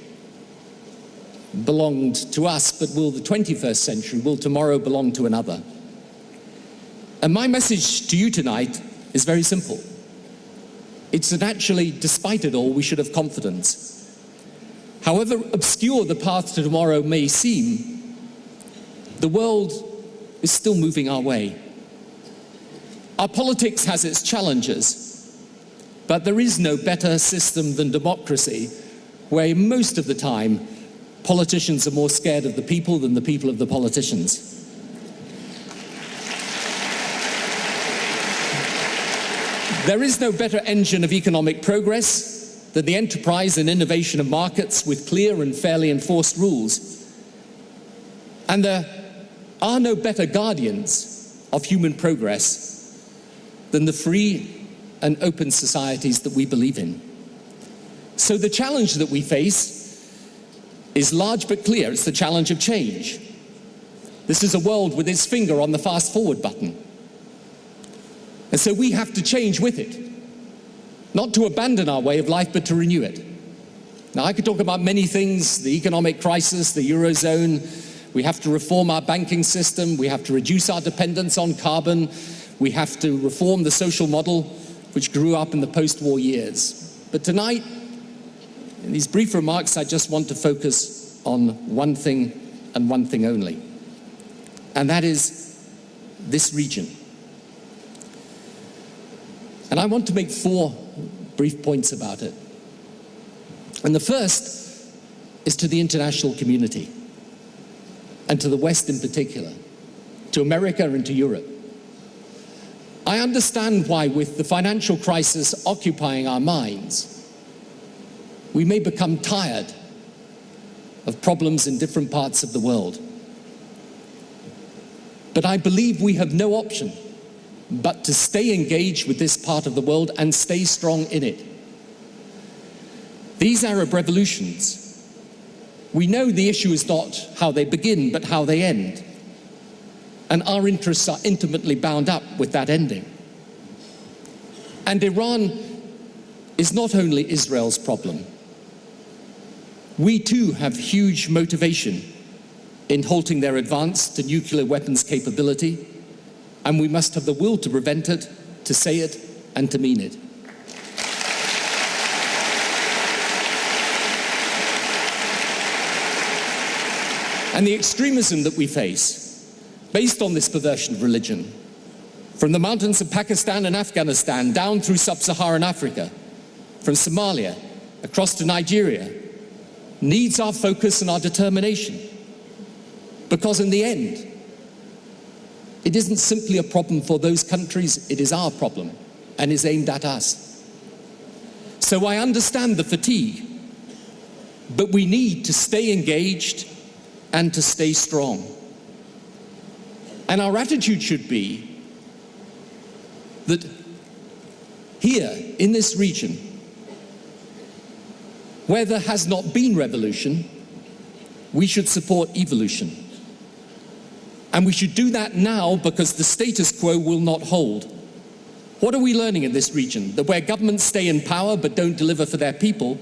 belonged to us, but will the 21st century, will tomorrow belong to another? And my message to you tonight is very simple. It's that actually, despite it all, we should have confidence. However obscure the path to tomorrow may seem, the world is still moving our way. Our politics has its challenges, but there is no better system than democracy, where most of the time politicians are more scared of the people than the people of the politicians. There is no better engine of economic progress than the enterprise and innovation of markets with clear and fairly enforced rules. And there are no better guardians of human progress than the free and open societies that we believe in. So the challenge that we face is large but clear. It's the challenge of change. This is a world with its finger on the fast forward button. And so we have to change with it, not to abandon our way of life, but to renew it. Now, I could talk about many things: the economic crisis, the Eurozone. We have to reform our banking system. We have to reduce our dependence on carbon. We have to reform the social model which grew up in the post-war years. But tonight, in these brief remarks, I just want to focus on one thing and one thing only, and that is this region. And I want to make 4 brief points about it. And the first is to the international community, and to the West in particular, to America and to Europe. I understand why, with the financial crisis occupying our minds, we may become tired of problems in different parts of the world. But I believe we have no option but to stay engaged with this part of the world and stay strong in it. These Arab revolutions, we know the issue is not how they begin, but how they end. And our interests are intimately bound up with that ending. And Iran is not only Israel's problem. We too have huge motivation in halting their advance to nuclear weapons capability, and we must have the will to prevent it, to say it, and to mean it. And the extremism that we face, based on this perversion of religion, from the mountains of Pakistan and Afghanistan down through sub-Saharan Africa, from Somalia across to Nigeria, needs our focus and our determination. Because in the end, it isn't simply a problem for those countries, it is our problem and is aimed at us. So I understand the fatigue, but we need to stay engaged and to stay strong. And our attitude should be that here in this region, where there has not been revolution, we should support evolution. And we should do that now, because the status quo will not hold. What are we learning in this region? That where governments stay in power but don't deliver for their people,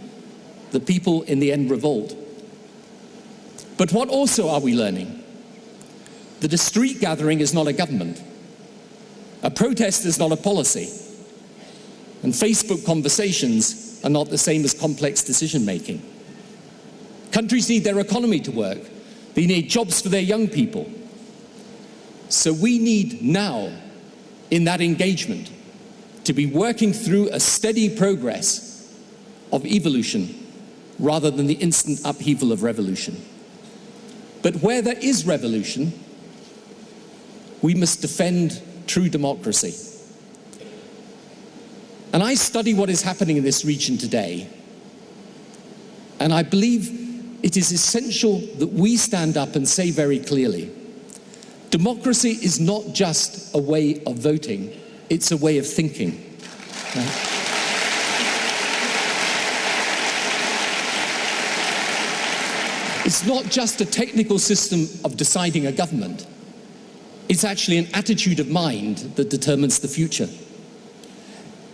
the people in the end revolt. But what also are we learning? That a street gathering is not a government. A protest is not a policy. And Facebook conversations are not the same as complex decision-making. Countries need their economy to work. They need jobs for their young people. So we need now, in that engagement, to be working through a steady progress of evolution rather than the instant upheaval of revolution. But where there is revolution, we must defend true democracy. And I study what is happening in this region today, and I believe it is essential that we stand up and say very clearly, democracy is not just a way of voting, it's a way of thinking. It's not just a technical system of deciding a government. It's actually an attitude of mind that determines the future.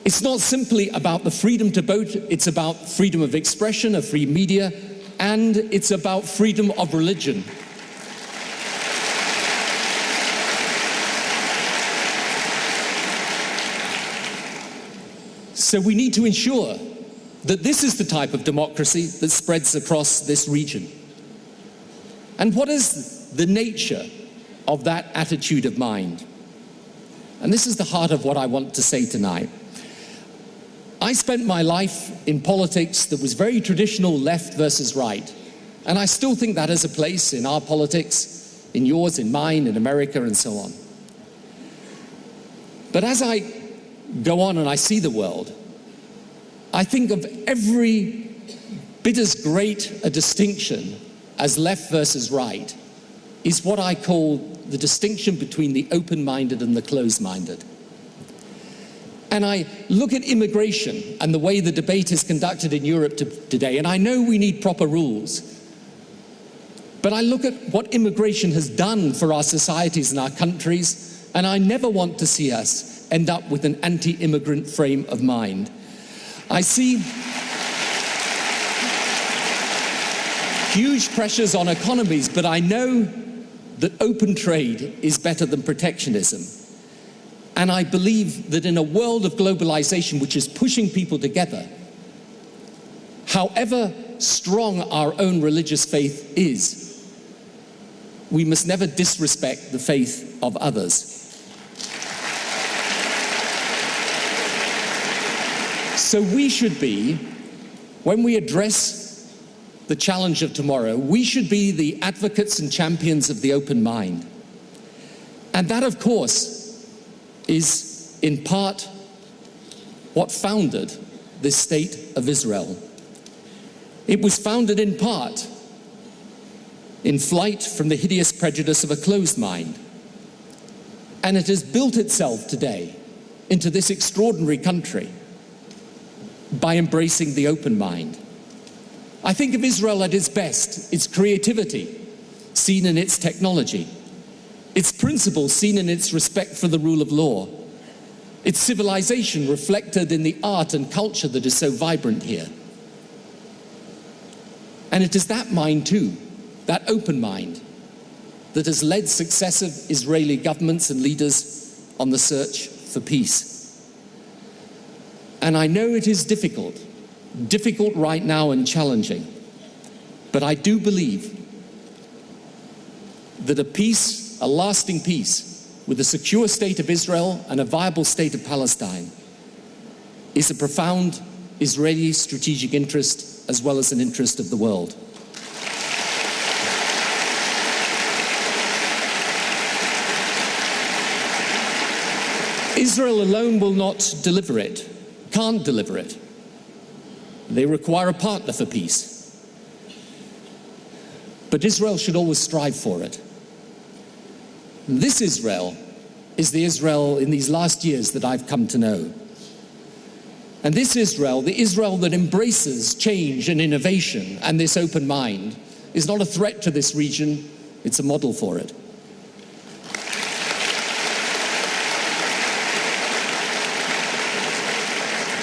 It's not simply about the freedom to vote, it's about freedom of expression, of free media, and it's about freedom of religion. So we need to ensure that this is the type of democracy that spreads across this region. And what is the nature of that attitude of mind? And this is the heart of what I want to say tonight. I spent my life in politics that was very traditional, left versus right. And I still think that has a place in our politics, in yours, in mine, in America, and so on. But as I go on and I see the world, I think of every bit as great a distinction as left versus right is what I call the distinction between the open-minded and the closed-minded. And I look at immigration and the way the debate is conducted in Europe today, and I know we need proper rules. But I look at what immigration has done for our societies and our countries, and I never want to see us end up with an anti-immigrant frame of mind. I see huge pressures on economies, but I know that open trade is better than protectionism. And I believe that in a world of globalization, which is pushing people together, however strong our own religious faith is, we must never disrespect the faith of others. So we should be, when we address the challenge of tomorrow, we should be the advocates and champions of the open mind. And that, of course, is in part what founded this state of Israel. It was founded in part in flight from the hideous prejudice of a closed mind. And it has built itself today into this extraordinary country by embracing the open mind. I think of Israel at its best, its creativity seen in its technology, its principles seen in its respect for the rule of law, its civilization reflected in the art and culture that is so vibrant here. And it is that mind too, that open mind, that has led successive Israeli governments and leaders on the search for peace. And I know it is difficult right now and challenging, but I do believe that a lasting peace with a secure state of Israel and a viable state of Palestine is a profound Israeli strategic interest as well as an interest of the world. Israel alone will not deliver it, can't deliver it. They require a partner for peace. But Israel should always strive for it. This Israel is the Israel in these last years that I've come to know. And this Israel, the Israel that embraces change and innovation and this open mind, is not a threat to this region, it's a model for it.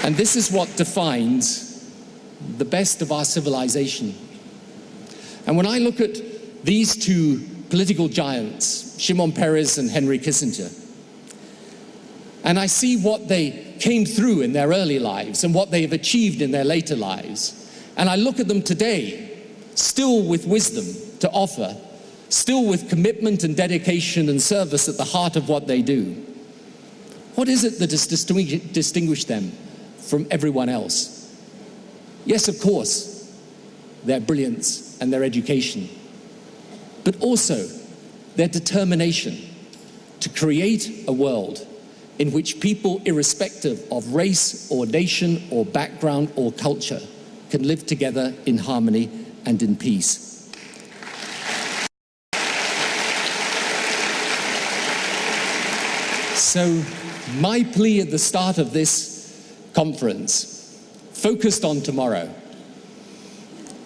And this is what defines the best of our civilization. And when I look at these two political giants, Shimon Peres and Henry Kissinger, and I see what they came through in their early lives and what they have achieved in their later lives, and I look at them today, still with wisdom to offer, still with commitment and dedication and service at the heart of what they do, what is it that has distinguished them from everyone else? Yes, of course, their brilliance and their education. but also their determination to create a world in which people, irrespective of race or nation or background or culture, can live together in harmony and in peace. So my plea at the start of this conference, focused on tomorrow,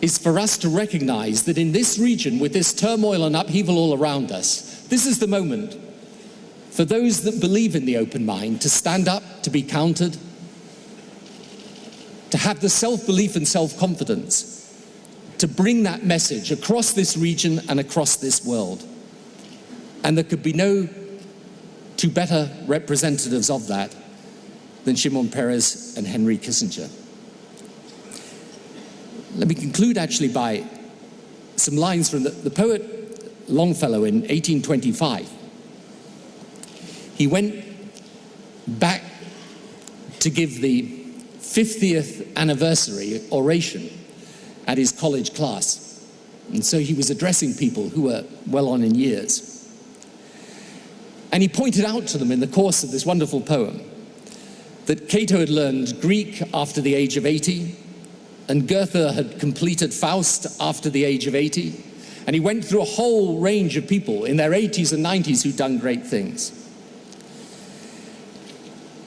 is for us to recognize that in this region, with this turmoil and upheaval all around us, this is the moment for those that believe in the open mind to stand up, to be counted, to have the self-belief and self-confidence to bring that message across this region and across this world. And there could be no two better representatives of that than Shimon Peres and Henry Kissinger. Let me conclude actually by some lines from the poet Longfellow in 1825. He went back to give the 50th anniversary oration at his college class. And so he was addressing people who were well on in years. And he pointed out to them in the course of this wonderful poem that Cato had learned Greek after the age of 80, and Goethe had completed Faust after the age of 80. And he went through a whole range of people in their 80s and 90s who'd done great things.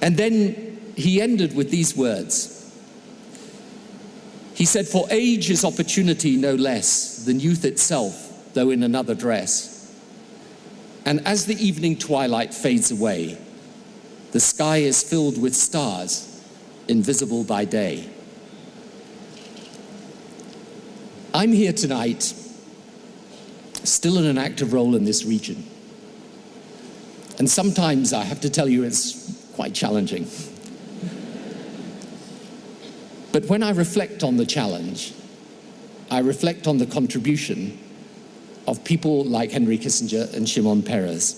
And then he ended with these words. He said, "For age is opportunity no less than youth itself, though in another dress. And as the evening twilight fades away, the sky is filled with stars, invisible by day." I'm here tonight, still in an active role in this region. And sometimes I have to tell you it's quite challenging. But when I reflect on the challenge, I reflect on the contribution of people like Henry Kissinger and Shimon Peres.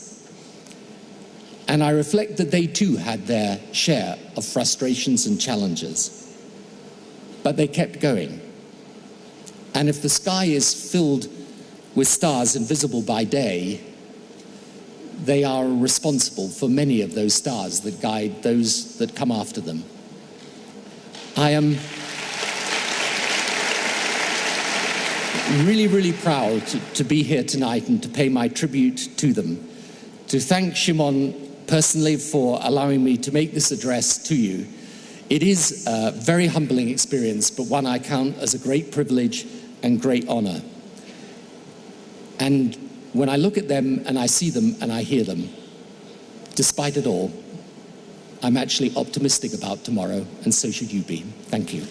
And I reflect that they too had their share of frustrations and challenges. But they kept going. And if the sky is filled with stars invisible by day, they are responsible for many of those stars that guide those that come after them. I am really, really proud to be here tonight and to pay my tribute to them, to thank Shimon personally for allowing me to make this address to you. It is a very humbling experience, but one I count as a great privilege and great honor. And when I look at them and I see them and I hear them, despite it all, I'm actually optimistic about tomorrow, and so should you be. Thank you.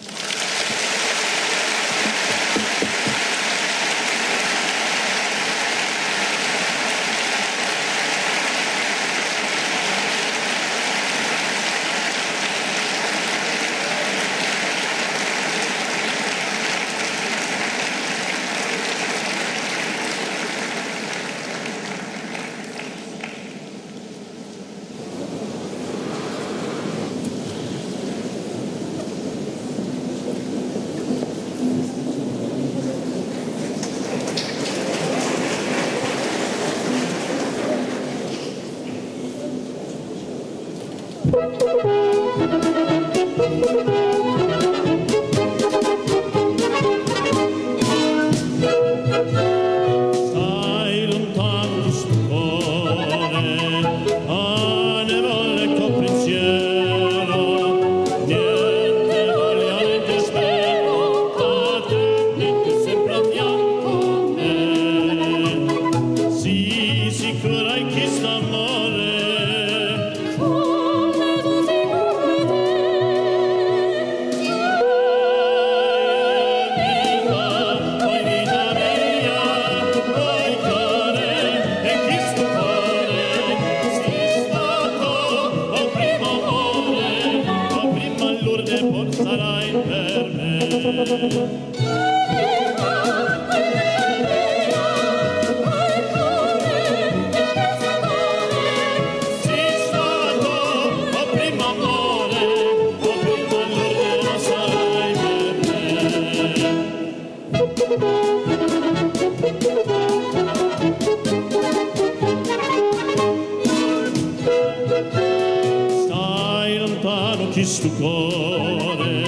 sul cuore,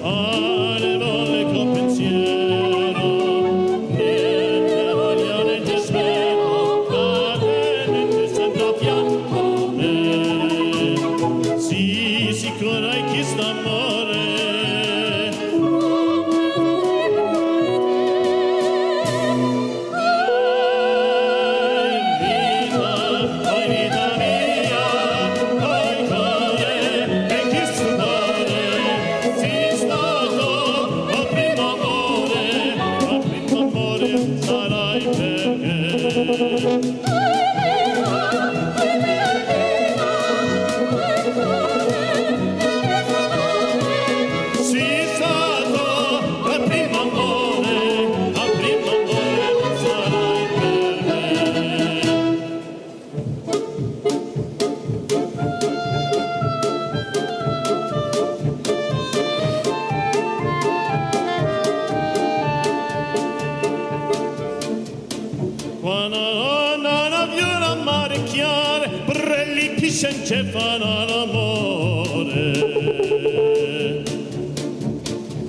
alle volte col pensiero, niente voglia niente spero, cade niente sembra fianco a me. Sì, sicura è chi sta amore. Che fanno l'amore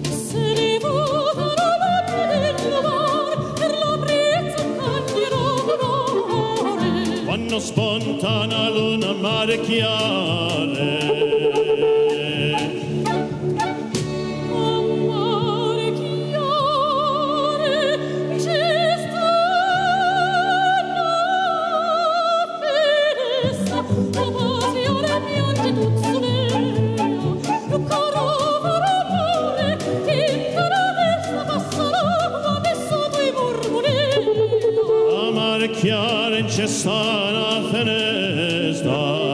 se ne votano del mare per la brezza candiero d'amore quando spontana luna mare chiare chiare c'è sta una finestra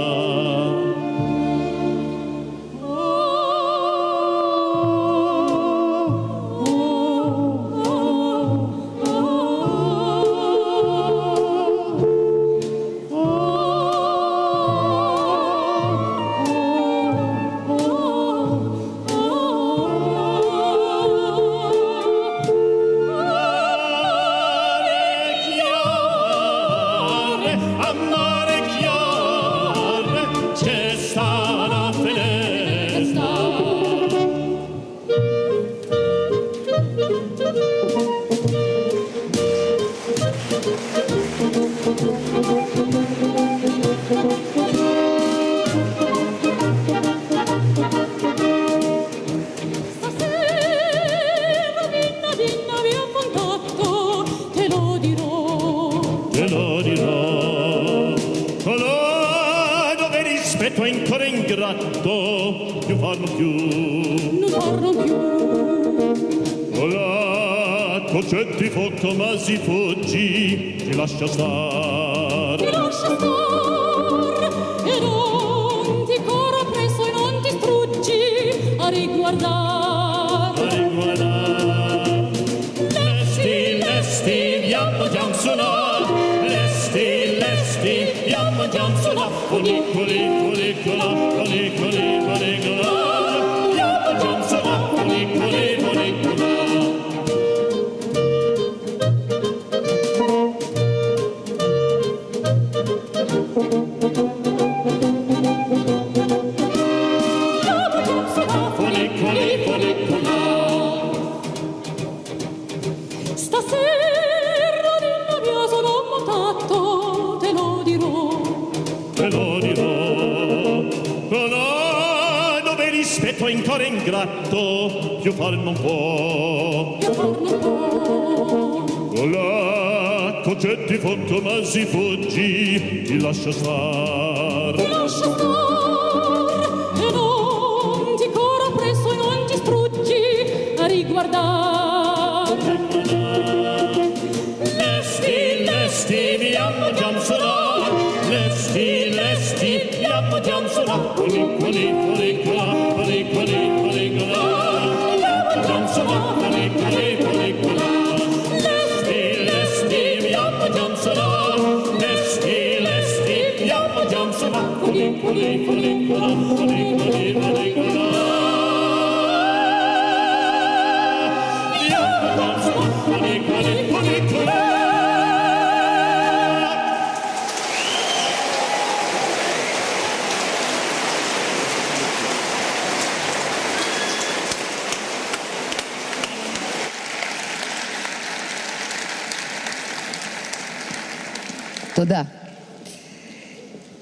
concetti foto ma si fuggi ti lascia star e non ti corro presso e non ti struggi a riguardare lesti viamo giansona lesti viamo giansona colicoli viamo giansona colicoli ancora ingratto più far non può con la concetti foto ma si fuggi ti lascia star e non ti corro presso e non ti struggi a riguardare lesti viamo giansona lesti viamo giansona colicoli תודה.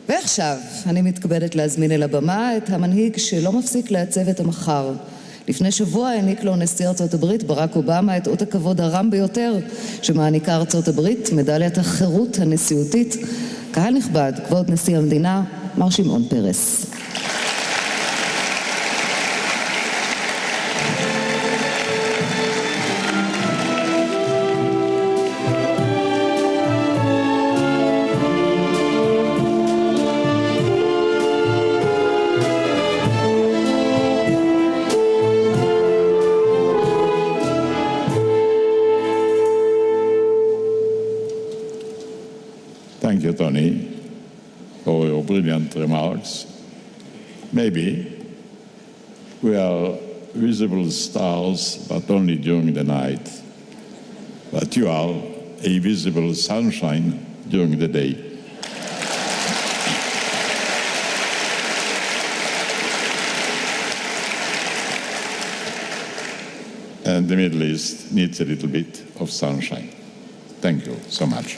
ועכשיו אני מתכבדת להזמין אל הבמה את המנהיג שלא מפסיק לעצב את המחר. לפני שבוע העניק לו נשיא ארצות הברית ברק אובמה את אות הכבוד הרם ביותר שמעניקה ארצות הברית, מדליית החירות הנשיאותית. קהל נכבד, כבוד נשיא המדינה, מר שמעון פרס. Thank you, Tony, for your brilliant remarks. Maybe we are visible stars, but only during the night. But you are a visible sunshine during the day. And the Middle East needs a little bit of sunshine. Thank you so much.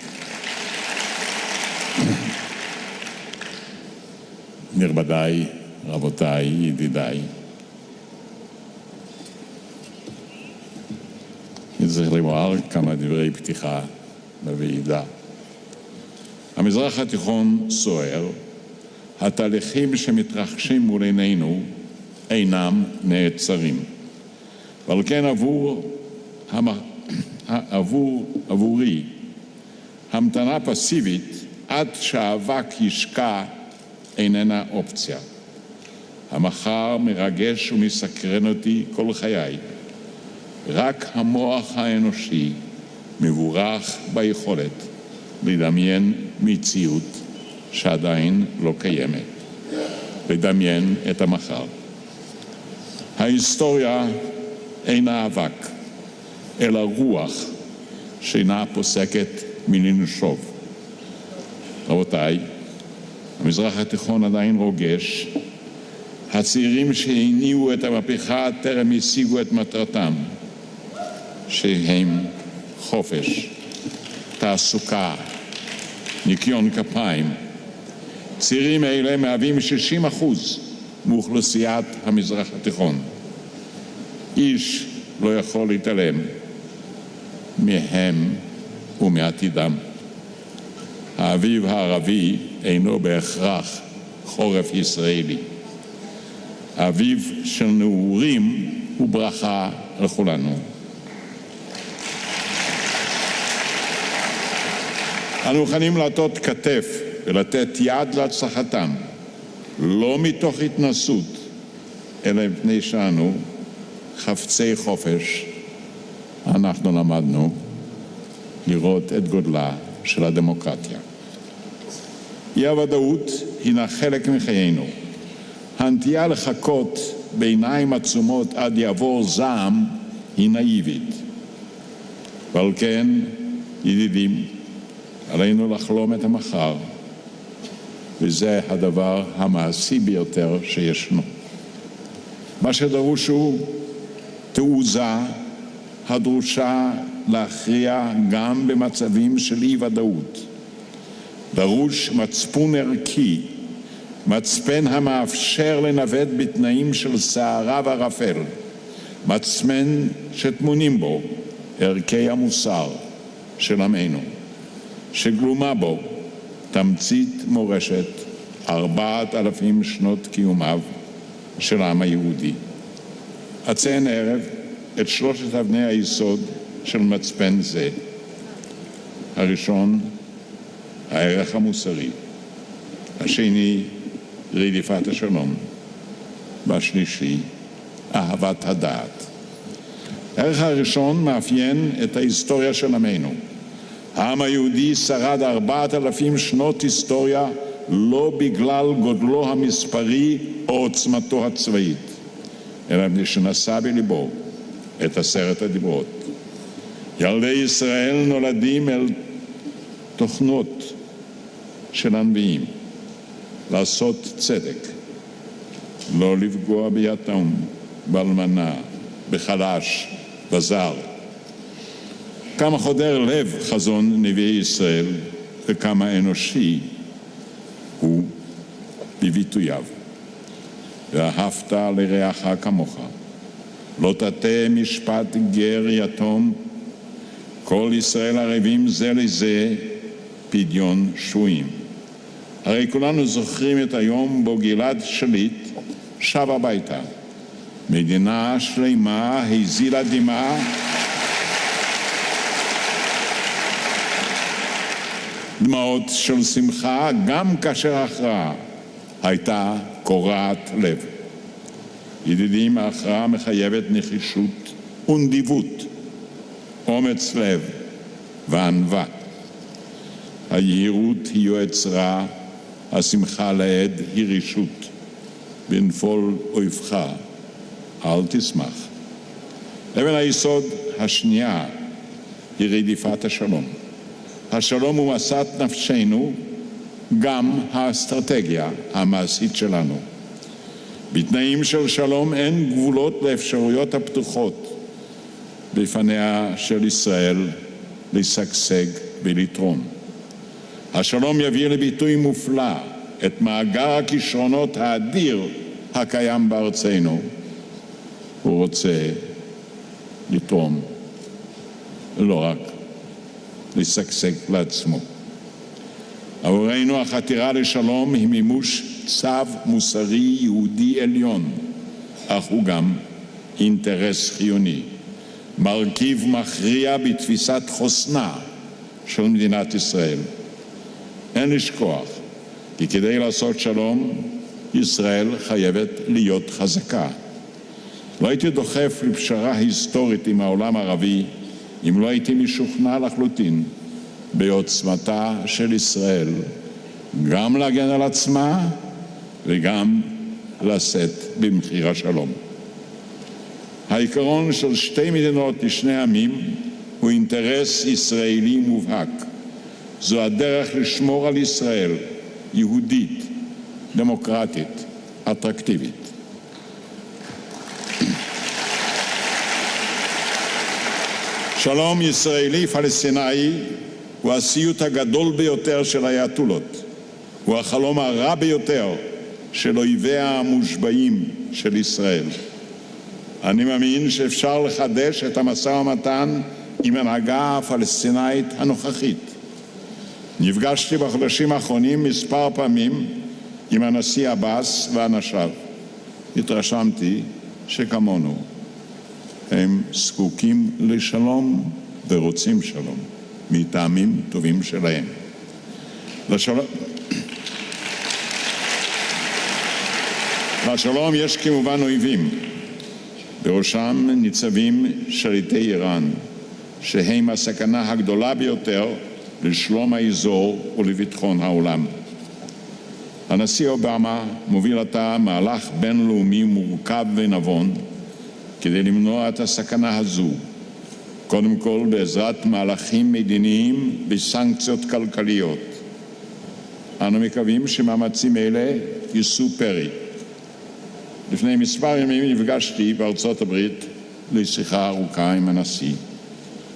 נכבדיי, רבותיי, ידידיי, אני צריך לומר כמה דברי פתיחה בוועידה. המזרח התיכון סוער, התהליכים שמתרחשים מול עינינו אינם נעצרים. ועל כן עבורי המתנה פסיבית עד שהאבק ישקע איננה אופציה. המחר מרגש ומסקרן אותי כל חיי. רק המוח האנושי מבורך ביכולת לדמיין מציאות שעדיין לא קיימת. לדמיין את המחר. ההיסטוריה אינה אבק, אלא רוח שאינה פוסקת מלנשוב. רבותיי, המזרח התיכון עדיין רוגש. הצעירים שהניעו את המהפכה טרם השיגו את מטרתם, שהם חופש, תעסוקה, ניקיון כפיים. צעירים אלה מהווים 60% מאוכלוסיית המזרח התיכון. איש לא יכול להתעלם מהם ומעתידם. האביב הערבי אינו בהכרח חורף ישראלי. האביב של נעורים הוא ברכה לכולנו. אנו מוכנים להטות כתף ולתת יד להצלחתם, לא מתוך התנסות, אלא מפני שאנו חפצי חופש. אנחנו למדנו לראות את גודלה של הדמוקרטיה. אי-הוודאות הינה חלק מחיינו. הנטייה לחכות בעיניים עצומות עד יעבור זעם היא נאיבית. ועל כן, ידידים, עלינו לחלום את המחר, וזה הדבר המעשי ביותר שישנו. מה שדרוש הוא תעוזה הדרושה להכריע גם במצבים של אי-ודאות. דרוש מצפון ערכי, מצפן המאפשר לנווט בתנאים של סערה וערפל, מצפן שטמונים בו ערכי המוסר של עמנו, שגלומה בו תמצית מורשת 4,000 שנות קיומיו של העם היהודי. אציין הערב את 3 אבני היסוד של מצפן זה. הראשון, הערך המוסרי. השני, רדיפת השלום. והשלישי, אהבת הדעת. הערך הראשון מאפיין את ההיסטוריה של עמנו. העם היהודי שרד 4,000 שנות היסטוריה לא בגלל גודלו המספרי או עוצמתו הצבאית, אלא מפני שנשא בליבו את 10 הדיברות. ילדי ישראל נולדים אל תוכנות של הנביאים, לעשות צדק, לא לפגוע ביתום, באלמנה, בחלש, בזר. כמה חודר לב חזון נביאי ישראל וכמה אנושי הוא בביטוייו. ואהבת לרעך כמוך, לא תטה משפט גר יתום, כל ישראל ערבים זה לזה פדיון שבויים. הרי כולנו זוכרים את היום בו גלעד שליט שב הביתה. מדינה שלמה הזילה דמעה, דמעות של שמחה, גם כאשר ההכרעה הייתה קורעת לב. ידידים, ההכרעה מחייבת נחישות ונדיבות, אומץ לב וענווה. היהירות היא יועץ רע, השמחה לעד היא רישות. בנפול אויבך אל תשמח. אבן היסוד השנייה היא רדיפת השלום. השלום הוא משאת נפשנו, גם האסטרטגיה המעשית שלנו. בתנאים של שלום אין גבולות לאפשרויות הפתוחות בפניה של ישראל לשגשג ולתרום. השלום יביא לביטוי מופלא את מאגר הכישרונות האדיר הקיים בארצנו. הוא רוצה לתרום, לא רק לשגשג לעצמו. עבורנו החתירה לשלום היא מימוש צו מוסרי יהודי עליון, אך הוא גם אינטרס חיוני, מרכיב מכריע בתפיסת חוסנה של מדינת ישראל. אין לשכוח כי כדי לעשות שלום, ישראל חייבת להיות חזקה. לא הייתי דוחף לפשרה היסטורית עם העולם הערבי אם לא הייתי משוכנע לחלוטין בעוצמתה של ישראל, גם להגן על עצמה וגם לשאת במחיר השלום. העיקרון של שתי מדינות לשני עמים הוא אינטרס ישראלי מובהק. זו הדרך לשמור על ישראל יהודית, דמוקרטית, אטרקטיבית. שלום ישראלי-פלסטיני הוא הסיוט הגדול ביותר של האייתולות. הוא החלום הרע ביותר של אויביה המושבעים של ישראל. אני מאמין שאפשר לחדש את המשא ומתן עם ההנהגה הפלסטינאית הנוכחית. נפגשתי בחודשים האחרונים מספר פעמים עם הנשיא עבאס ואנשיו. התרשמתי שכמונו הם זקוקים לשלום ורוצים שלום, מטעמים טובים שלהם. לשלום יש כמובן אויבים, בראשם ניצבים שליטי איראן, שהם הסכנה הגדולה ביותר לשלום האזור ולביטחון העולם. הנשיא אובמה מוביל עתה מהלך בינלאומי מורכב ונבון כדי למנוע את הסכנה הזו, קודם כל בעזרת מהלכים מדיניים וסנקציות כלכליות. אנו מקווים שמאמצים אלה יישאו פרי. לפני מספר ימים נפגשתי בארצות הברית לשיחה ארוכה עם הנשיא.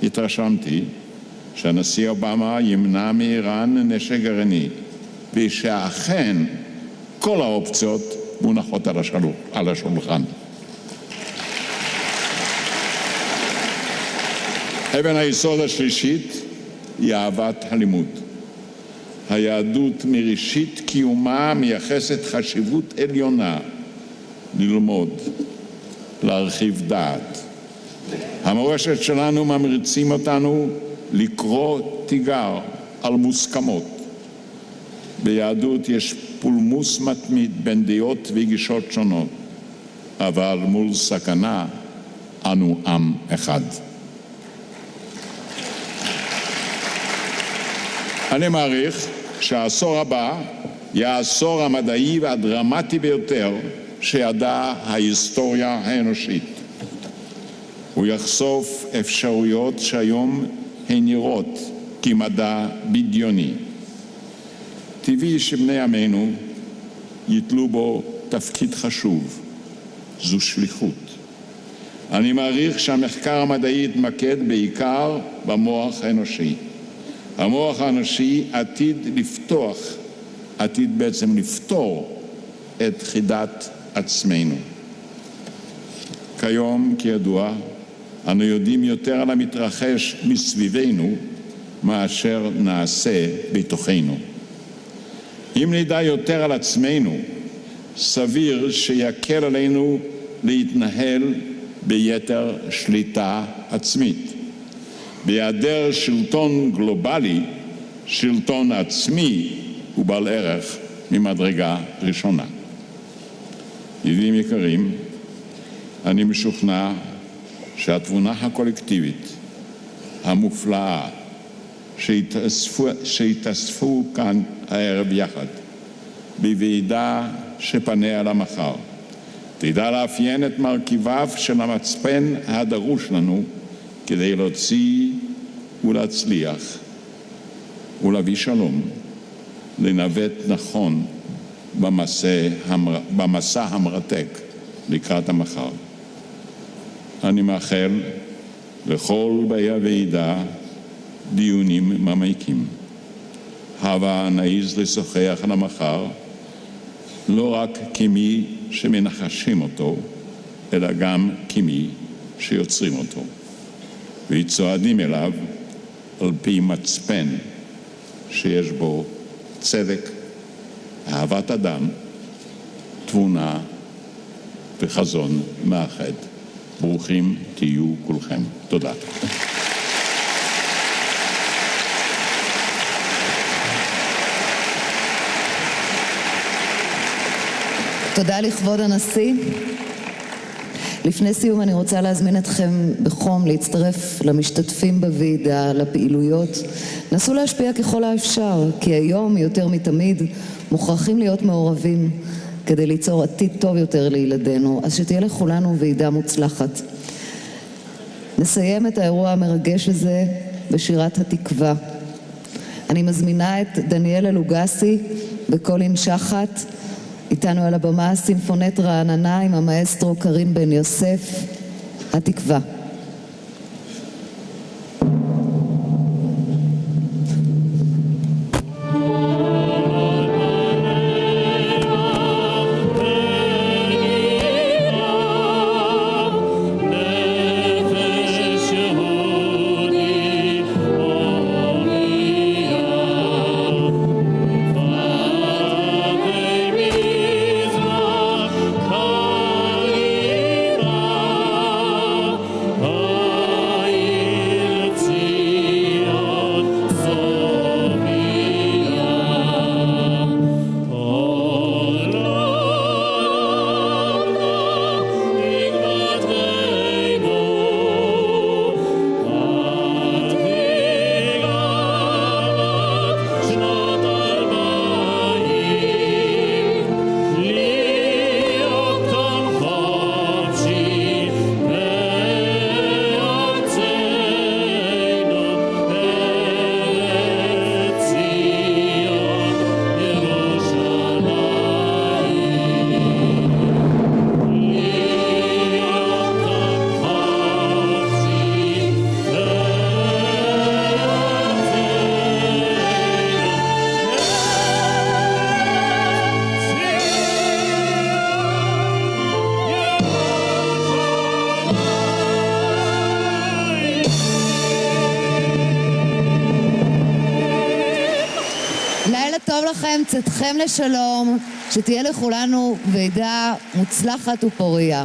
התרשמתי שהנשיא אובמה ימנע מאיראן נשק גרעיני, ושאכן כל האופציות מונחות על השולחן. אבן היסוד השלישית היא אהבת הלימוד. היהדות מראשית קיומה מייחסת חשיבות עליונה ללמוד, להרחיב דעת. המורשת שלנו ממריצים אותנו לקרוא תיגר על מוסכמות. ביהדות יש פולמוס מתמיד בין דעות וגישות שונות, אבל מול סכנה אנו עם אחד. אני מעריך שהעשור הבא יהיה העשור המדעי והדרמטי ביותר שידעה ההיסטוריה האנושית. הוא יחשוף אפשרויות שהיום הן נראות כמדע בדיוני. טבעי שבני עמנו יתלו בו תפקיד חשוב. זו שליחות. אני מעריך שהמחקר המדעי יתמקד בעיקר במוח האנושי. המוח האנושי עתיד בעצם לפתור את חידת עצמנו. כיום, כידוע, אנו יודעים יותר על המתרחש מסביבנו מאשר נעשה בתוכנו. אם נדע יותר על עצמנו, סביר שיקל עלינו להתנהל ביתר שליטה עצמית. בהיעדר שלטון גלובלי, שלטון עצמי הוא בעל ערך ממדרגה ראשונה. ידידים יקרים, אני משוכנע שהתבונה הקולקטיבית המופלאה שהתאספו כאן הערב יחד בוועידה שפניה למחר תדע לאפיין את מרכיביו של המצפן הדרוש לנו כדי להוציא ולהצליח ולהביא שלום, לנווט נכון במסע המרתק לקראת המחר. אני מאחל לכל באי הוועידה דיונים מעמיקים. הבה נעז לשוחח על המחר לא רק כמי שמנחשים אותו, אלא גם כמי שיוצרים אותו, וצועדים אליו על פי מצפן שיש בו צדק, אהבת אדם, תבונה וחזון מאחד. ברוכים תהיו כולכם. תודה. תודה לכבוד הנשיא. לפני סיום אני רוצה להזמין אתכם בחום להצטרף למשתתפים בוועידה, לפעילויות. נסו להשפיע ככל האפשר, כי היום יותר מתמיד מוכרחים להיות מעורבים כדי ליצור עתיד טוב יותר לילדינו. אז שתהיה לכולנו ועידה מוצלחת. נסיים את האירוע המרגש הזה בשירת התקווה. אני מזמינה את דניאלה לוגסי בקול נשחת, איתנו על הבמה סימפונט רעננה עם המאסטרו קרין בן יוסף, התקווה. לכם, צאתכם לשלום, שתהיה לכולנו ועידה מוצלחת ופוריה.